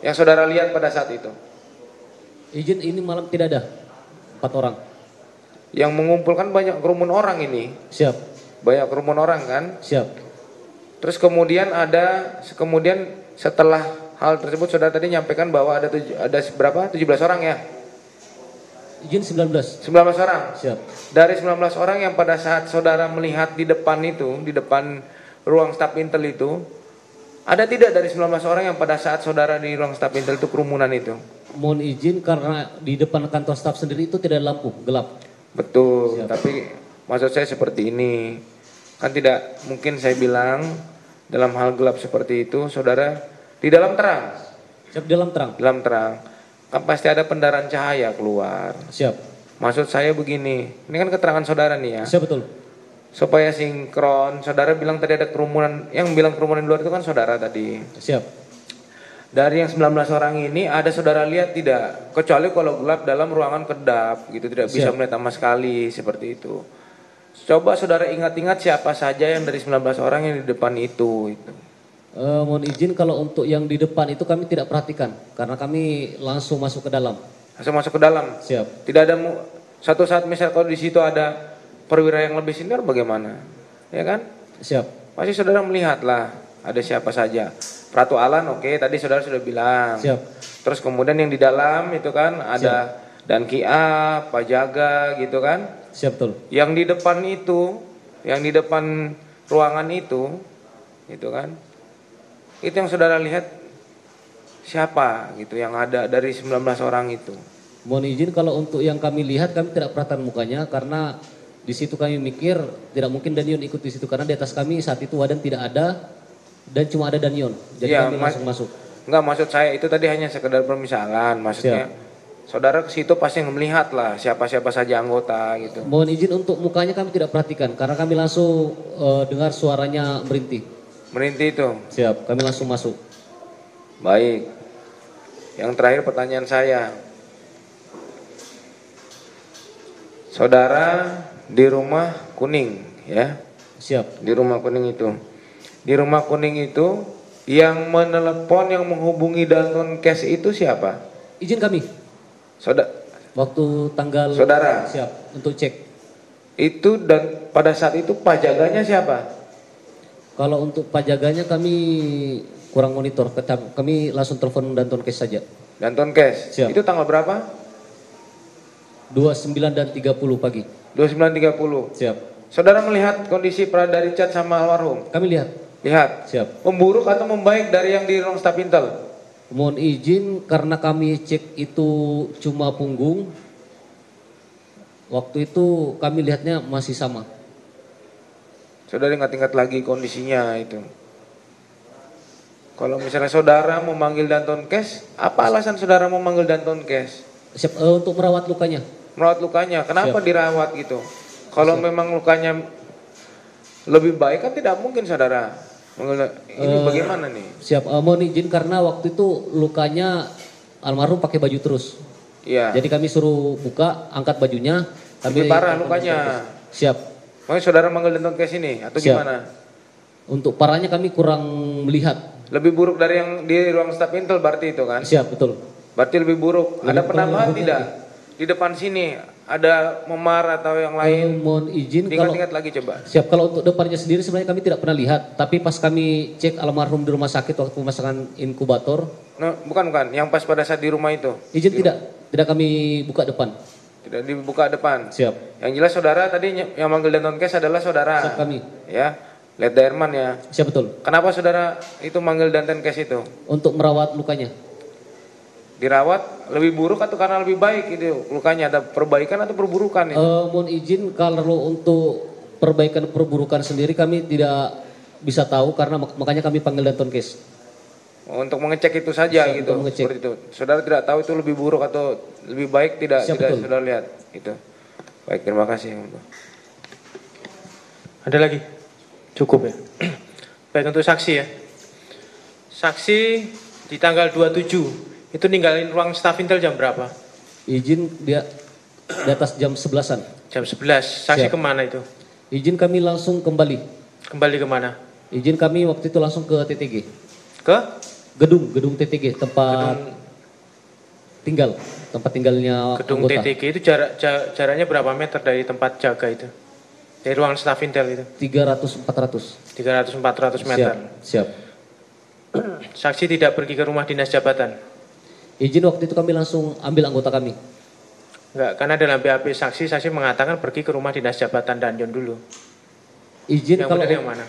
Yang saudara lihat pada saat itu? Izin ini malam tidak ada. 4 orang. Yang mengumpulkan banyak kerumun orang ini. Siap. Banyak kerumun orang kan? Siap. Terus kemudian setelah hal tersebut saudara tadi nyampaikan bahwa ada berapa? 17 orang ya? Izin 19. 19 orang. Siap. Dari 19 orang yang pada saat saudara melihat di depan itu, di depan ruang staf intel itu, ada tidak dari 19 orang yang pada saat saudara di ruang staf intel itu kerumunan itu? Mohon izin karena di depan kantor staf sendiri itu tidak ada lampu, gelap. Betul, Siap. tapi maksud saya seperti ini. Kan tidak mungkin saya bilang dalam hal gelap seperti itu, saudara di dalam terang. Siap, dalam terang. Dalam terang, kan pasti ada pendaran cahaya keluar. Siap. Maksud saya begini, ini kan keterangan saudara nih ya. Siap betul. Supaya sinkron, saudara bilang tadi ada kerumunan, yang bilang kerumunan di luar itu kan saudara tadi. Siap. Dari yang 19 orang ini ada saudara lihat tidak? Kecuali kalau gelap dalam ruangan kedap gitu, tidak bisa Siap. melihat sama sekali seperti itu. Coba saudara ingat-ingat siapa saja yang dari 19 orang yang di depan itu. Mohon izin kalau untuk yang di depan itu kami tidak perhatikan karena kami langsung masuk ke dalam. Langsung masuk ke dalam. Siap. Tidak ada satu saat misal kalau di situ ada perwira yang lebih senior bagaimana? Ya kan? Siap. Pasti saudara melihat lah ada siapa saja. Pratu Alan oke, tadi saudara sudah bilang. Siap. Terus kemudian yang di dalam itu kan ada Dan Kia, Pak Jaga gitu kan. Siap betul. Yang di depan itu, yang di depan ruangan itu kan. Itu yang saudara lihat siapa gitu yang ada dari 19 orang itu. Mohon izin kalau untuk yang kami lihat kami tidak perhatikan mukanya karena di situ kami mikir tidak mungkin Danion ikut di situ karena di atas kami saat itu Wadan tidak ada dan cuma ada Danion. Jadi Ya, kami langsung masuk. Enggak, maksud saya itu tadi hanya sekedar permisalan. Maksudnya saudara ke situ pasti melihat lah siapa-siapa saja anggota gitu. Mohon izin untuk mukanya kami tidak perhatikan karena kami langsung dengar suaranya merintih. Merintih itu. Siap, kami langsung masuk. Baik. Yang terakhir pertanyaan saya. Saudara di rumah kuning ya. Siap. Di rumah kuning itu. Di rumah kuning itu yang menelepon, yang menghubungi Danton Cash itu siapa? Izin kami. Waktu tanggal. Saudara. Siap untuk cek. Itu dan pada saat itu pajaganya siapa? Kalau untuk pajaganya kami kurang monitor. Kami langsung telepon Danton Cash saja. Danton Cash. Siap. Itu tanggal berapa? 29 dan 30 pagi. 29.30. Siap. Saudara melihat kondisi Prada Richard sama almarhum? Kami lihat. Lihat. Siap. Memburuk atau membaik dari yang di ruang staf intel? Mohon izin karena kami cek itu cuma punggung. Waktu itu kami lihatnya masih sama. Saudara ingat-ingat lagi kondisinya itu. Kalau misalnya saudara memanggil Danton Cash, apa alasan saudara memanggil Danton Cash? Siap, untuk merawat lukanya. Merawat lukanya, kenapa Siap. dirawat gitu? Kalau memang lukanya lebih baik kan tidak mungkin saudara. Ini bagaimana nih? Siap, mohon izin karena waktu itu lukanya almarhum pakai baju terus. Iya. Jadi kami suruh buka, angkat bajunya. Lebih parah lukanya. Siap. Makanya saudara manggil Danton Cash ini atau Siap. gimana? Untuk parahnya kami kurang melihat. Lebih buruk dari yang di ruang staf intel berarti itu kan? Siap, betul. Berarti lebih buruk. Ada Lebih penambahan kurang tidak? Di depan sini ada memar atau yang lain? Mohon izin kalau Ingat-ingat lagi coba. siap, kalau untuk depannya sendiri sebenarnya kami tidak pernah lihat, tapi pas kami cek almarhum di rumah sakit waktu pemasangan inkubator, No, bukan. Yang pas pada saat di rumah itu. izin tidak kami buka depan. Tidak dibuka depan. Siap. Yang jelas saudara tadi yang manggil Danton Cash adalah saudara. Siap kami. Ya, Let Daerman ya. Siap betul. Kenapa saudara itu manggil Danton Cash itu? Untuk merawat lukanya. Dirawat lebih buruk atau karena lebih baik itu lukanya? Ada perbaikan atau perburukan itu? Mohon izin kalau untuk perbaikan perburukan sendiri kami tidak bisa tahu karena makanya kami panggil Danton Cash. Untuk mengecek itu saja Siap, gitu. untuk mengecek. Seperti itu. Saudara tidak tahu itu lebih buruk atau lebih baik tidak Siap, betul. saudara lihat itu. Baik, terima kasih. Ada lagi? Cukup ya. Baik, untuk saksi ya. Saksi di tanggal 27 itu ninggalin ruang staf intel jam berapa? Izin dia di atas jam 11-an. Jam 11. Saksi Siap. kemana itu? Izin kami langsung kembali. Kembali kemana? Izin kami waktu itu langsung ke TTG. Ke? Gedung TTG tempat tinggalnya Gedung anggota. TTG itu jaraknya berapa meter dari tempat jaga itu? Dari ruang staf intel itu? 300-400. 300-400 meter. Siap. Saksi tidak pergi ke rumah dinas jabatan? Izin waktu itu kami langsung ambil anggota kami. Enggak, karena dalam BAP saksi mengatakan pergi ke rumah dinas jabatan Danjon dulu. Izin Yang kalau benar yang mana?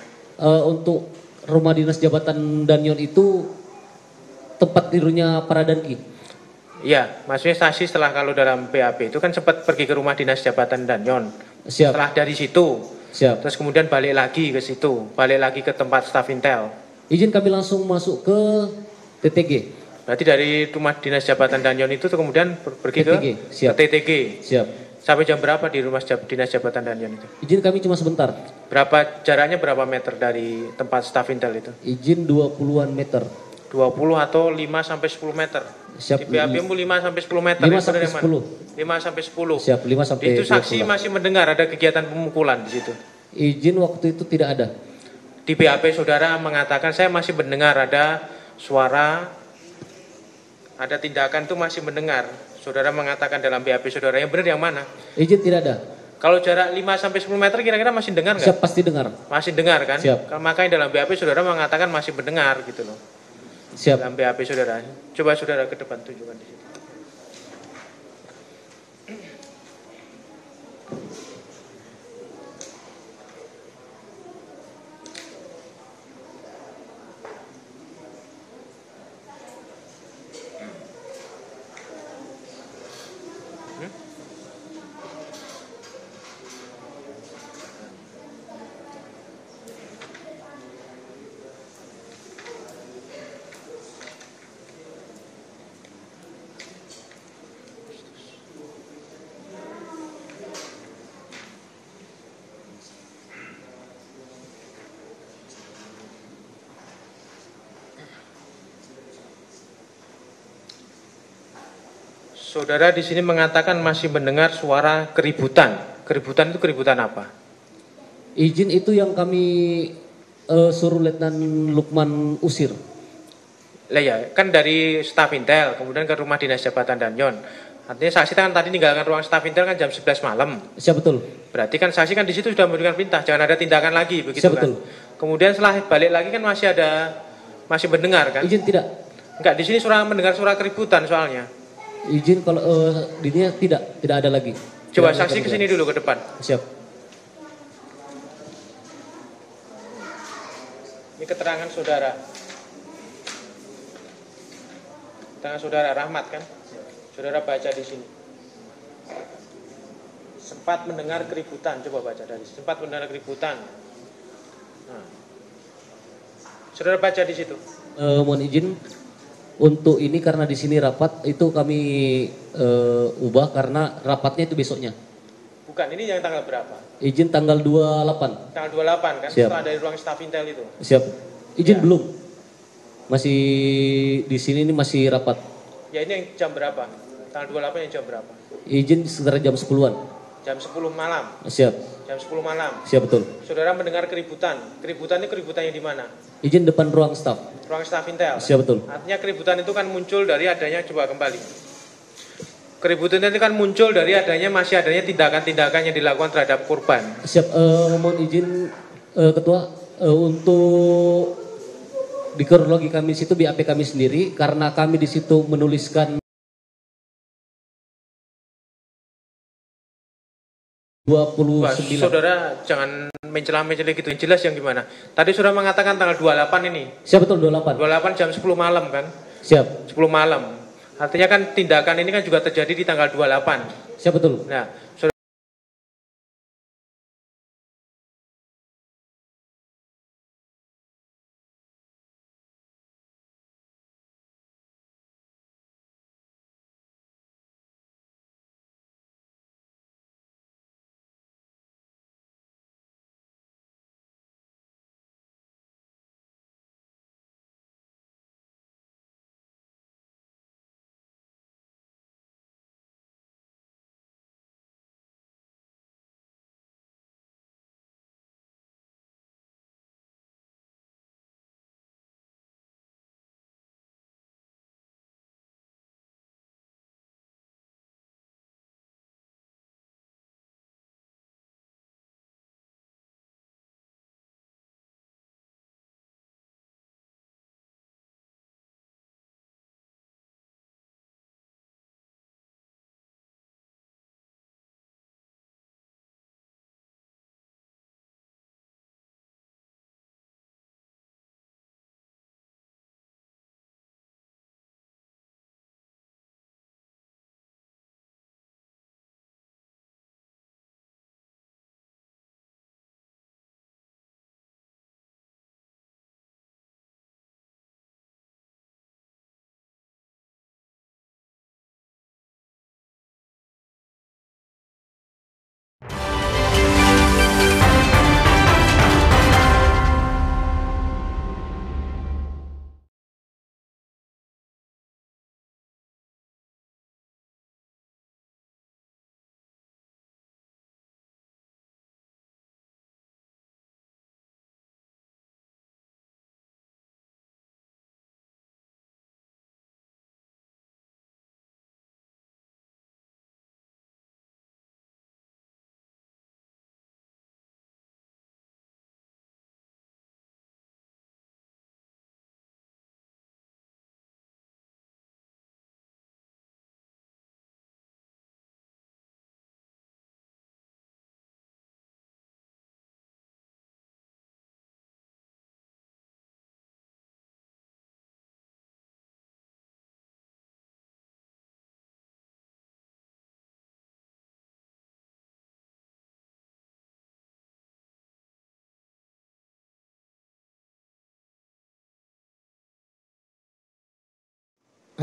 Untuk rumah dinas jabatan Danyon itu tempat tidurnya para Danki. Iya, maksudnya saksi setelah kalau dalam BAP itu kan sempat pergi ke rumah dinas jabatan Danyon. Siap. Setelah dari situ, Siap. terus kemudian balik lagi ke situ, balik lagi ke tempat staf intel. Izin kami langsung masuk ke TTG. Berarti dari rumah dinas jabatan Danyon itu kemudian pergi TTG, ke siap. TTG. Siap. Sampai jam berapa di rumah dinas jabatan Danyon itu? Izin kami cuma sebentar. Jaraknya berapa meter dari tempat staf intel itu? Izin 20-an meter. 20 atau 5 sampai 10 meter. Siap. Di BAP-mu 5 sampai 10 meter. 5 itu sampai dari mana? 10. 5 sampai 10. Siap, 5 sampai Itu saksi 20. masih mendengar ada kegiatan pemukulan di situ. Izin waktu itu tidak ada. Di BAP saudara mengatakan saya masih mendengar ada suara, ada tindakan itu masih mendengar. Saudara mengatakan dalam BAP saudara, yang benar yang mana? Izin tidak ada. Kalau jarak 5 sampai 10 meter kira-kira masih dengar nggak? Siap, pasti dengar. Masih dengar kan? Siap. Makanya dalam BAP saudara mengatakan masih mendengar gitu loh. Siap. Dalam BAP saudara. Coba saudara ke depan tunjukkan di situ. Saudara di sini mengatakan masih mendengar suara keributan. Keributan itu keributan apa? Izin itu yang kami suruh Letnan Lukman usir. Lah ya, kan dari staf Intel kemudian ke rumah dinas jabatan Danyon. Artinya saksi kan tadi meninggalkan ruang staf Intel kan jam 11 malam. Siap, betul. Berarti kan saksi kan di situ sudah memberikan perintah jangan ada tindakan lagi begitu Siap, kan. betul. Kemudian setelah balik lagi kan masih mendengar kan? Izin tidak. Enggak, di sini mendengar suara keributan soalnya. Izin kalau dirinya tidak ada lagi. Coba Tidak saksi ada ke sini dulu ke depan. Siap. Ini keterangan saudara. Keterangan saudara Rahmat kan? Saudara baca di sini. Sempat mendengar keributan, coba baca dari sini. Sempat mendengar keributan. Nah. Saudara baca di situ. Mohon izin untuk ini karena di sini rapat itu kami ubah karena rapatnya itu besoknya. Bukan, ini yang tanggal berapa? Izin tanggal 28. Tanggal 28 kan? Siap. Setelah dari ruang staf Intel itu. Siap. Izin Ya. belum. Masih di sini ini masih rapat. Ya ini yang jam berapa? Tanggal 28 yang jam berapa? Izin sekitar jam 10-an. Jam 10 malam. Siap. Jam 10 malam. Siap, betul. Saudara mendengar keributan. Keributan ini keributan yang di mana? Izin depan ruang staf. Ruang staf Intel. Siap, betul. Artinya keributan itu kan muncul dari adanya, coba kembali. Keributan itu kan muncul dari masih adanya tindakan-tindakan yang dilakukan terhadap korban. Siap. Mohon izin Ketua untuk di kronologi kami situ BAP kami sendiri karena kami di situ menuliskan 29. Wah, saudara jangan mencela-mencela gitu. Yang jelas yang gimana? Tadi saudara mengatakan tanggal 28 ini. Siap, betul 28. 28 jam 10 malam kan? Siap. 10 malam. Artinya kan tindakan ini kan juga terjadi di tanggal 28. Siap, betul. Nah,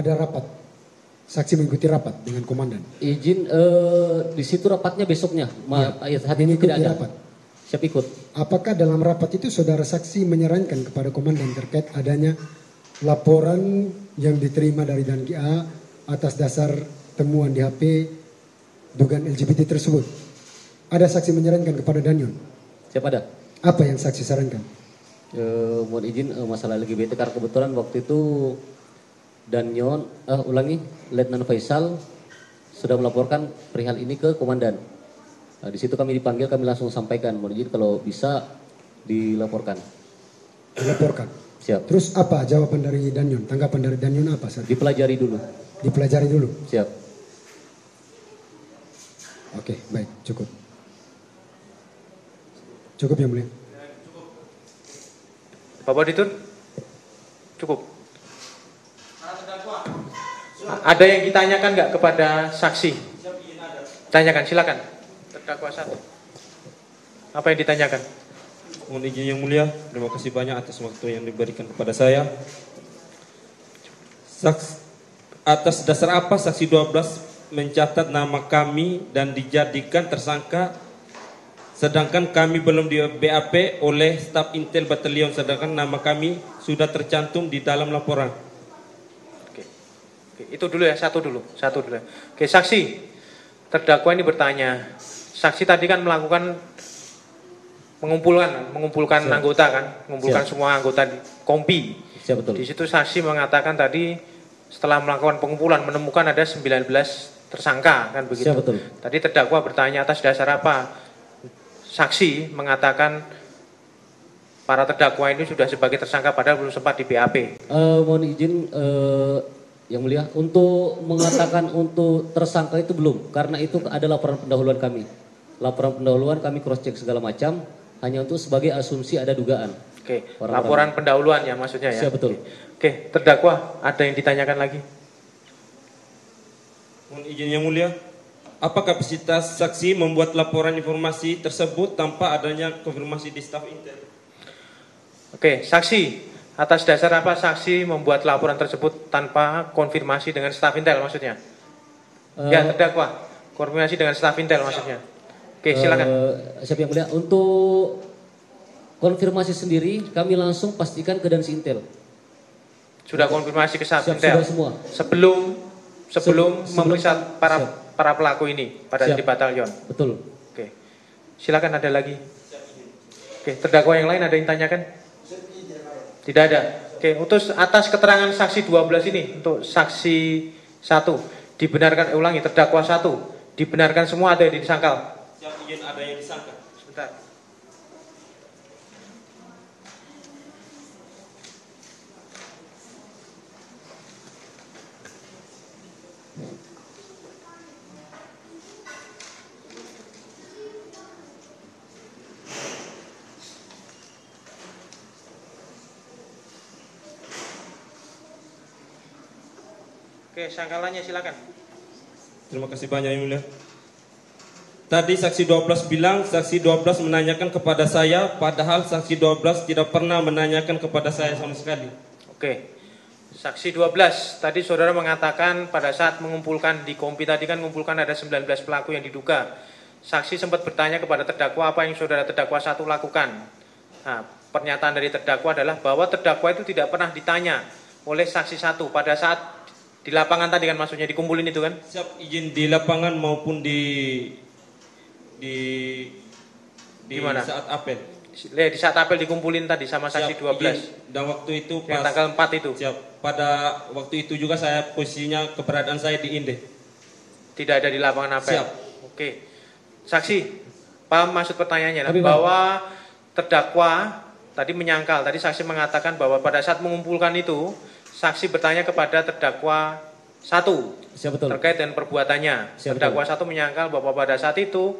ada rapat. Saksi mengikuti rapat dengan komandan. Izin di situ rapatnya besoknya. Hari ini Mengikuti tidak ada. rapat. Siap ikut. Apakah dalam rapat itu saudara saksi menyarankan kepada komandan terkait adanya laporan yang diterima dari Danki A atas dasar temuan di HP dugaan LGBT tersebut? Ada saksi menyarankan kepada Danyon? Siap ada. Apa yang saksi sarankan? Mohon izin masalah LGBT karena kebetulan waktu itu Danyon, Letnan Faisal sudah melaporkan perihal ini ke komandan. Nah, di situ kami dipanggil, kami langsung sampaikan, mohon izin kalau bisa dilaporkan. Dilaporkan. Siap. Terus apa jawaban dari Danyon? Tanggapan dari Danyon apa saat itu? Dipelajari dulu. Dipelajari dulu. Siap. Oke, baik, cukup. Cukup yang mulia. Bapak Ditun? Cukup. Ada yang ditanyakan nggak kepada saksi? Tanyakan, silakan. Terdakwa 1. Apa yang ditanyakan? Mohon izin yang mulia, terima kasih banyak atas waktu yang diberikan kepada saya. Atas dasar apa saksi 12 mencatat nama kami dan dijadikan tersangka, sedangkan kami belum di BAP oleh staf Intel Batalion, sedangkan nama kami sudah tercantum di dalam laporan. Oke, itu dulu ya, satu dulu. Oke, saksi, terdakwa ini bertanya, saksi tadi kan melakukan mengumpulkan Siap. anggota kan, mengumpulkan Siap. semua anggota di kompi. Siap, betul. Di situ saksi mengatakan tadi setelah melakukan pengumpulan menemukan ada 19 tersangka kan begitu. Siap, betul. Tadi terdakwa bertanya atas dasar apa saksi mengatakan para terdakwa ini sudah sebagai tersangka padahal belum sempat di BAP. Mohon izin yang mulia untuk mengatakan untuk tersangka itu belum, karena itu ada laporan pendahuluan kami. Laporan pendahuluan kami cross check segala macam, hanya untuk sebagai asumsi ada dugaan. Oke, Orang-orang. laporan pendahuluan ya maksudnya ya. Siap, betul. Oke, terdakwa ada yang ditanyakan lagi? Mohon izin yang mulia, apa kapasitas saksi membuat laporan informasi tersebut tanpa adanya konfirmasi di staf Intel? Oke, saksi, atas dasar apa saksi membuat laporan tersebut tanpa konfirmasi dengan staf Intel maksudnya? Ya, terdakwa, konfirmasi dengan staf Intel maksudnya. Oke, silakan. Siap yang mulia, untuk konfirmasi sendiri kami langsung pastikan ke Dansi Intel. Sudah konfirmasi ke staf Siap, Intel? sudah semua. Sebelum memeriksa para pelaku ini pada Siap. di batalion? Betul. Oke, silakan ada lagi. Oke, terdakwa yang lain ada yang tanyakan? Tidak ada. Oke, untuk atas keterangan saksi 12 ini, untuk saksi 1, dibenarkan, ulangi, terdakwa 1, dibenarkan semua ada yang disangkal? Siap izin ada yang disangka. Sebentar. Oke, sangkalannya silakan. Terima kasih banyak yang mulia. Tadi saksi 12 bilang saksi 12 menanyakan kepada saya, padahal saksi 12 tidak pernah menanyakan kepada saya sama sekali. Oke, saksi 12, tadi saudara mengatakan pada saat mengumpulkan di kompi tadi kan mengumpulkan ada 19 pelaku yang diduga. Saksi sempat bertanya kepada terdakwa apa yang saudara terdakwa 1 lakukan. Nah, pernyataan dari terdakwa adalah bahwa terdakwa itu tidak pernah ditanya oleh saksi 1 pada saat di lapangan tadi kan maksudnya dikumpulin itu kan? Siap izin di lapangan maupun di mana? Saat apel. Di saat apel dikumpulin tadi sama saksi Siap, 12. izin. Dan waktu itu Yang tanggal 4 itu. Siap. Pada waktu itu juga saya posisinya keberadaan saya di Inde. Tidak ada di lapangan apel. Siap. Oke. Saksi, paham maksud pertanyaannya? Tapi, bahwa terdakwa tadi menyangkal, tadi saksi mengatakan bahwa pada saat mengumpulkan itu, saksi bertanya kepada terdakwa 1 Siap, betul. terkait dengan perbuatannya. Siap, Terdakwa 1 menyangkal bahwa pada saat itu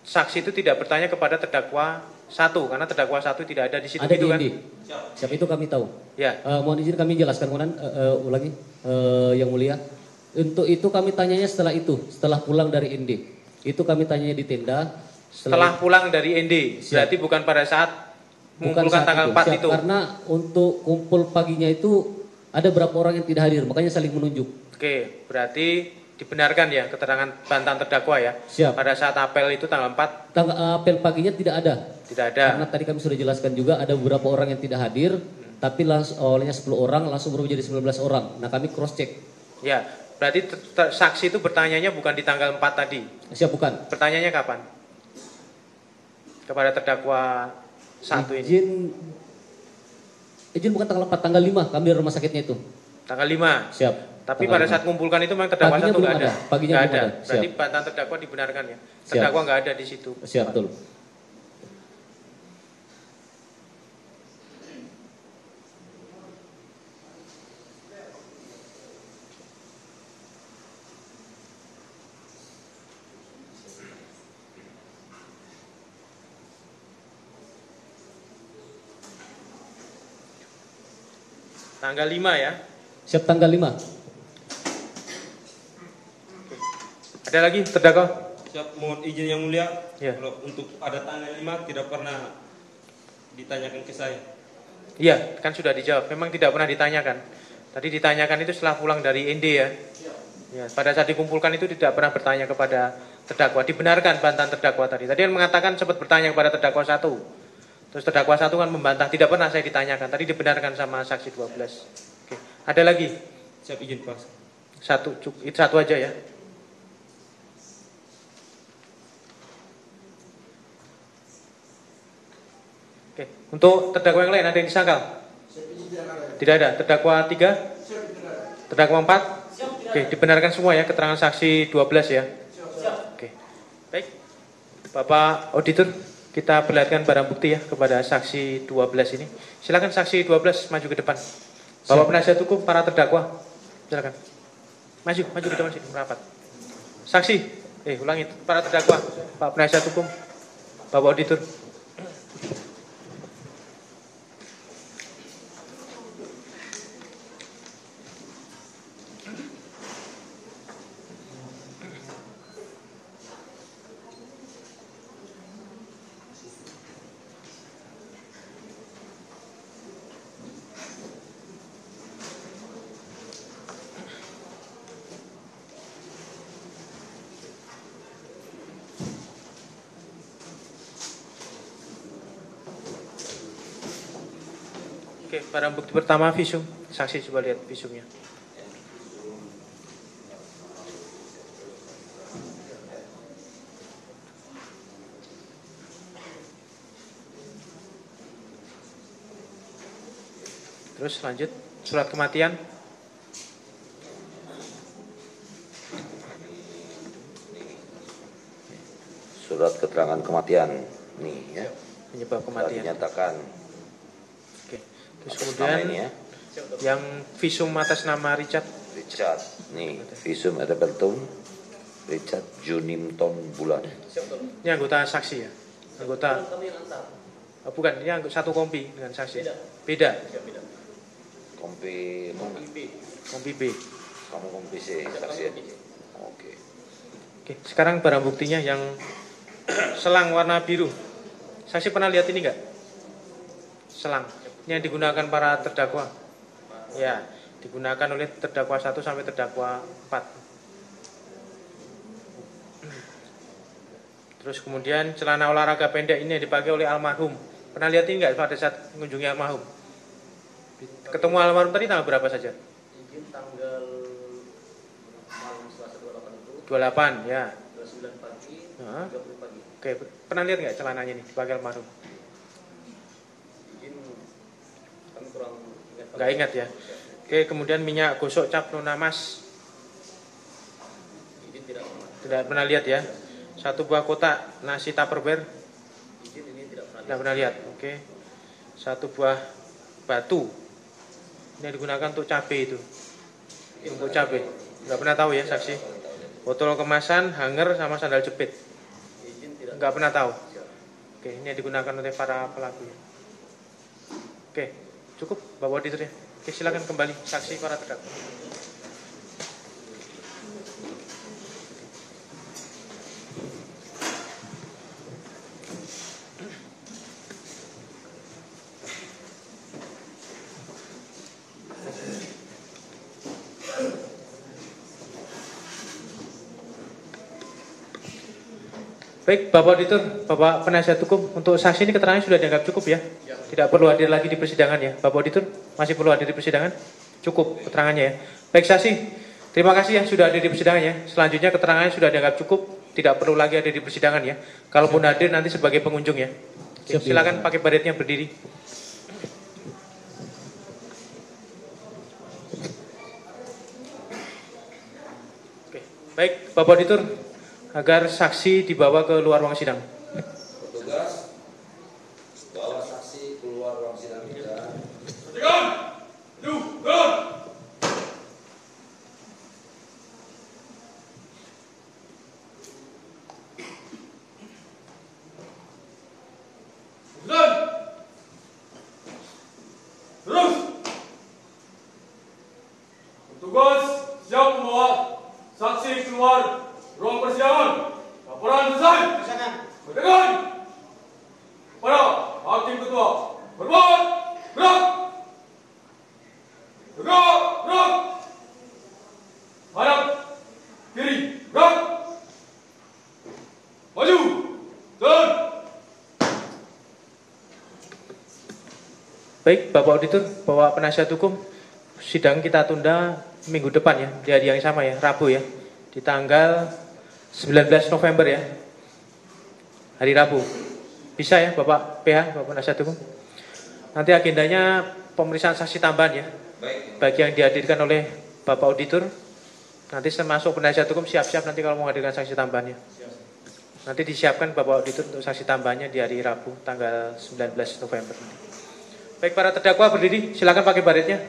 saksi itu tidak bertanya kepada terdakwa 1 karena terdakwa 1 tidak ada di situ Ada gitu di kan? Indi. Siap, itu kami tahu. Ya. Mohon izin kami jelaskan komandan, ulangi yang mulia. Untuk itu kami tanyanya setelah itu, setelah pulang dari Indi. Itu kami tanyanya di tenda. Setelah pulang dari ND, Siap. berarti bukan pada saat Bukan mengumpulkan saat tanggal itu. 4 Siap, itu. karena untuk kumpul paginya itu Ada berapa orang yang tidak hadir, makanya saling menunjuk. Oke, berarti dibenarkan ya keterangan bantahan terdakwa ya. Siap. Pada saat apel itu tanggal 4 Apel paginya tidak ada. tidak ada. Karena tadi kami sudah jelaskan juga ada beberapa orang yang tidak hadir, tapi awalnya 10 orang langsung berubah jadi 19 orang. Nah kami cross check. Ya, berarti saksi itu bertanyanya bukan di tanggal 4 tadi. Siap bukan? Pertanyaannya kapan? Kepada terdakwa satu ini. Izin bukan tanggal 4, tanggal 5 kami di rumah sakitnya itu. Tanggal 5. Siap. Tapi tanggal pada 5. saat mengumpulkan itu memang terdakwa Paginya satu belum nggak ada. ada. Paginya Nggak belum ada. ada. Berarti Siap. bantahan terdakwa dibenarkan ya. Siap. Terdakwa nggak ada di situ. Siap, betul. Tanggal 5 ya. Siap tanggal 5. Ada lagi terdakwa? Siap, mohon izin yang mulia. Ya. Kalau untuk pada tanggal 5 tidak pernah ditanyakan ke saya. Iya, kan sudah dijawab. Memang tidak pernah ditanyakan. Tadi ditanyakan itu setelah pulang dari ND ya. Ya, pada saat dikumpulkan itu tidak pernah bertanya kepada terdakwa. Dibenarkan bantahan terdakwa tadi. Tadi kan mengatakan sempat bertanya kepada terdakwa 1. Terus terdakwa 1 kan membantah, tidak pernah saya ditanyakan. Tadi dibenarkan sama saksi 12. Oke. Ada lagi? Siap, izin Pak. Satu aja ya. Oke. Untuk terdakwa yang lain ada yang disangkal? Tidak ada. Terdakwa 3? Terdakwa 4? Oke, dibenarkan semua ya keterangan saksi 12 ya. Oke. Baik. Bapak auditor, kita perlihatkan barang bukti ya kepada saksi 12 ini. Silakan saksi 12 maju ke depan. Bapak penasihat hukum para terdakwa. Silakan. Maju ke depan sini merapat. Saksi, ulangi para terdakwa, Pak penasihat hukum, Bapak auditor. Oke, barang bukti pertama visum. Saksi coba lihat visumnya. Terus lanjut, surat kematian. Surat keterangan kematian nih ya. Penyebab Sudah kematian. dinyatakan. Oke. Terus Atas nama kemudian ini ya. yang visum atas nama Richard. Richard nih visum et repertum Richard Junimton Bulan. Ini anggota saksi ya. Anggota. Oh, bukan, ini satu kompi dengan saksi. Beda. Kompi Kompi B. kamu kompi C saksi ya? Oke. Oke, sekarang barang buktinya yang selang warna biru. Saksi pernah lihat ini enggak? Selang. Ini yang digunakan para terdakwa. Ya, digunakan oleh terdakwa 1 sampai terdakwa 4. Terus kemudian celana olahraga pendek ini yang dipakai oleh almarhum. Pernah lihat ini enggak pada saat mengunjungi almarhum? Ketemu almarhum tadi tanggal berapa saja? Izin tanggal malam Selasa 28 itu. 28 ya. 29 pagi, Nah. 30 pagi. Oke, pernah lihat nggak celananya ini dipakai almarhum? Izin kami kurang ingat. Nggak ingat ya. Oke, kemudian minyak gosok cap nona mas. Izin tidak pernah. Tidak pernah lihat ya. Satu buah kotak nasi tupperware. Izin ini tidak pernah. Tidak pernah lihat. Oke. Satu buah batu. Ini yang digunakan untuk cabai itu. Untuk cabai. Nggak pernah tahu ya saksi. Botol kemasan, hanger sama sandal jepit. Izin tidak. Nggak pernah tahu. Oke, ini yang digunakan oleh para pelaku. Oke, cukup Bapak auditor ya. Oke, silakan kembali saksi para terdakwa. Baik, Bapak Auditor, Bapak Penasihat Hukum, untuk saksi ini keterangannya sudah dianggap cukup ya? Tidak perlu hadir lagi di persidangan ya? Bapak Auditor, masih perlu hadir di persidangan? Cukup keterangannya ya? Baik, saksi, terima kasih ya sudah hadir di persidangan ya. Selanjutnya keterangannya sudah dianggap cukup, tidak perlu lagi hadir di persidangan ya. Kalaupun hadir nanti sebagai pengunjung ya. Oke, silakan pakai baretnya berdiri. Oke, baik, Bapak Auditor, agar saksi dibawa ke luar ruang sidang. Petugas, bawa saksi keluar ruang sidang kita. Petugas siap membawa saksi keluar ruang persidangan. Laporan selesai. Berdengar pada Hakim Ketua. Berbuat gerak. Gerak. Hadap kiri. Gerak. Maju. Turun. Baik, Bapak Auditor, Bapak Penasihat Hukum, sidang kita tunda minggu depan ya, di hari yang sama ya, Rabu ya, di tanggal 19 November ya, hari Rabu. Bisa ya Bapak PH, Bapak Penasihat Hukum? Nanti agendanya pemeriksaan saksi tambahan ya, bagi yang dihadirkan oleh Bapak Auditor. Nanti termasuk Penasihat Hukum siap-siap nanti kalau mau menghadirkan saksi tambahannya. Nanti disiapkan Bapak Auditor untuk saksi tambahannya di hari Rabu, tanggal 19 November. Baik, para terdakwa berdiri, silakan pakai baretnya.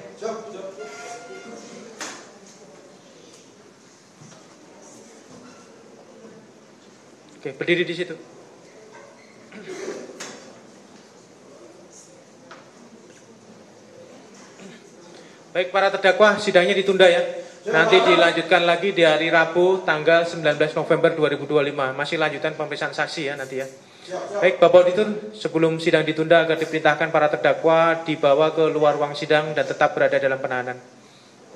Oke, berdiri di situ. Baik, para terdakwa, sidangnya ditunda ya. Nanti dilanjutkan lagi di hari Rabu, tanggal 19 November 2025. Masih lanjutan pemeriksaan saksi ya nanti ya. Baik, Bapak Auditor, sebelum sidang ditunda agar diperintahkan para terdakwa dibawa ke luar ruang sidang dan tetap berada dalam penahanan.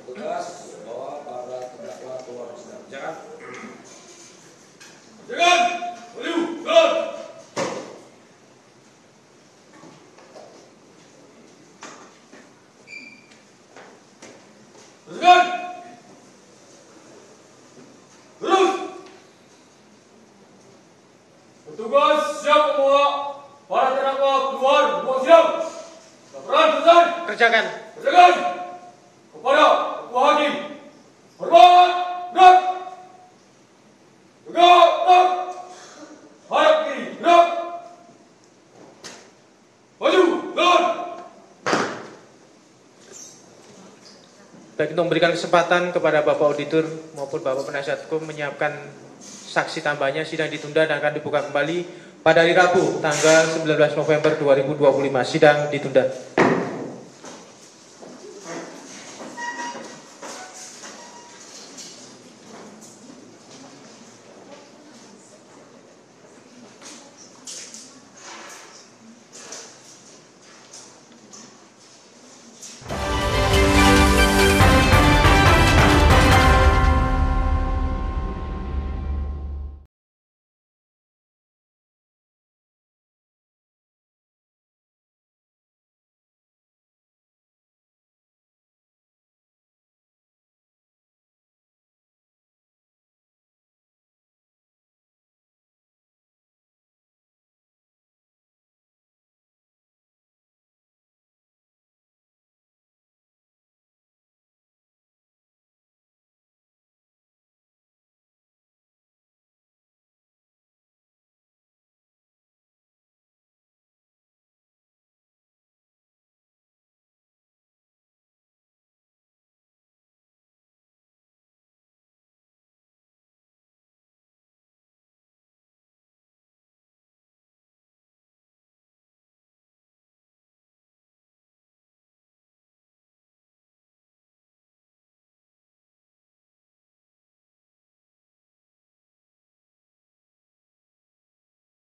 Petugas, bawa para terdakwa keluar ruang sidang. Jangan. Maju. Turun. Teruskan. Terus. Petugas siap membawa para terdakwa keluar ruang sidang. Laporan selesai. Kerjakan. Kerjakan kepada Ketua Hakim. Hormat. Gerak. Gerak. Hadap kiri. Gerak. Maju. Turun. Baik, untuk memberikan kesempatan kepada Bapak Auditor maupun Bapak Penasihat Hukum menyiapkan saksi tambahnya, sidang ditunda dan akan dibuka kembali pada hari Rabu tanggal 19 November 2025. Sidang ditunda.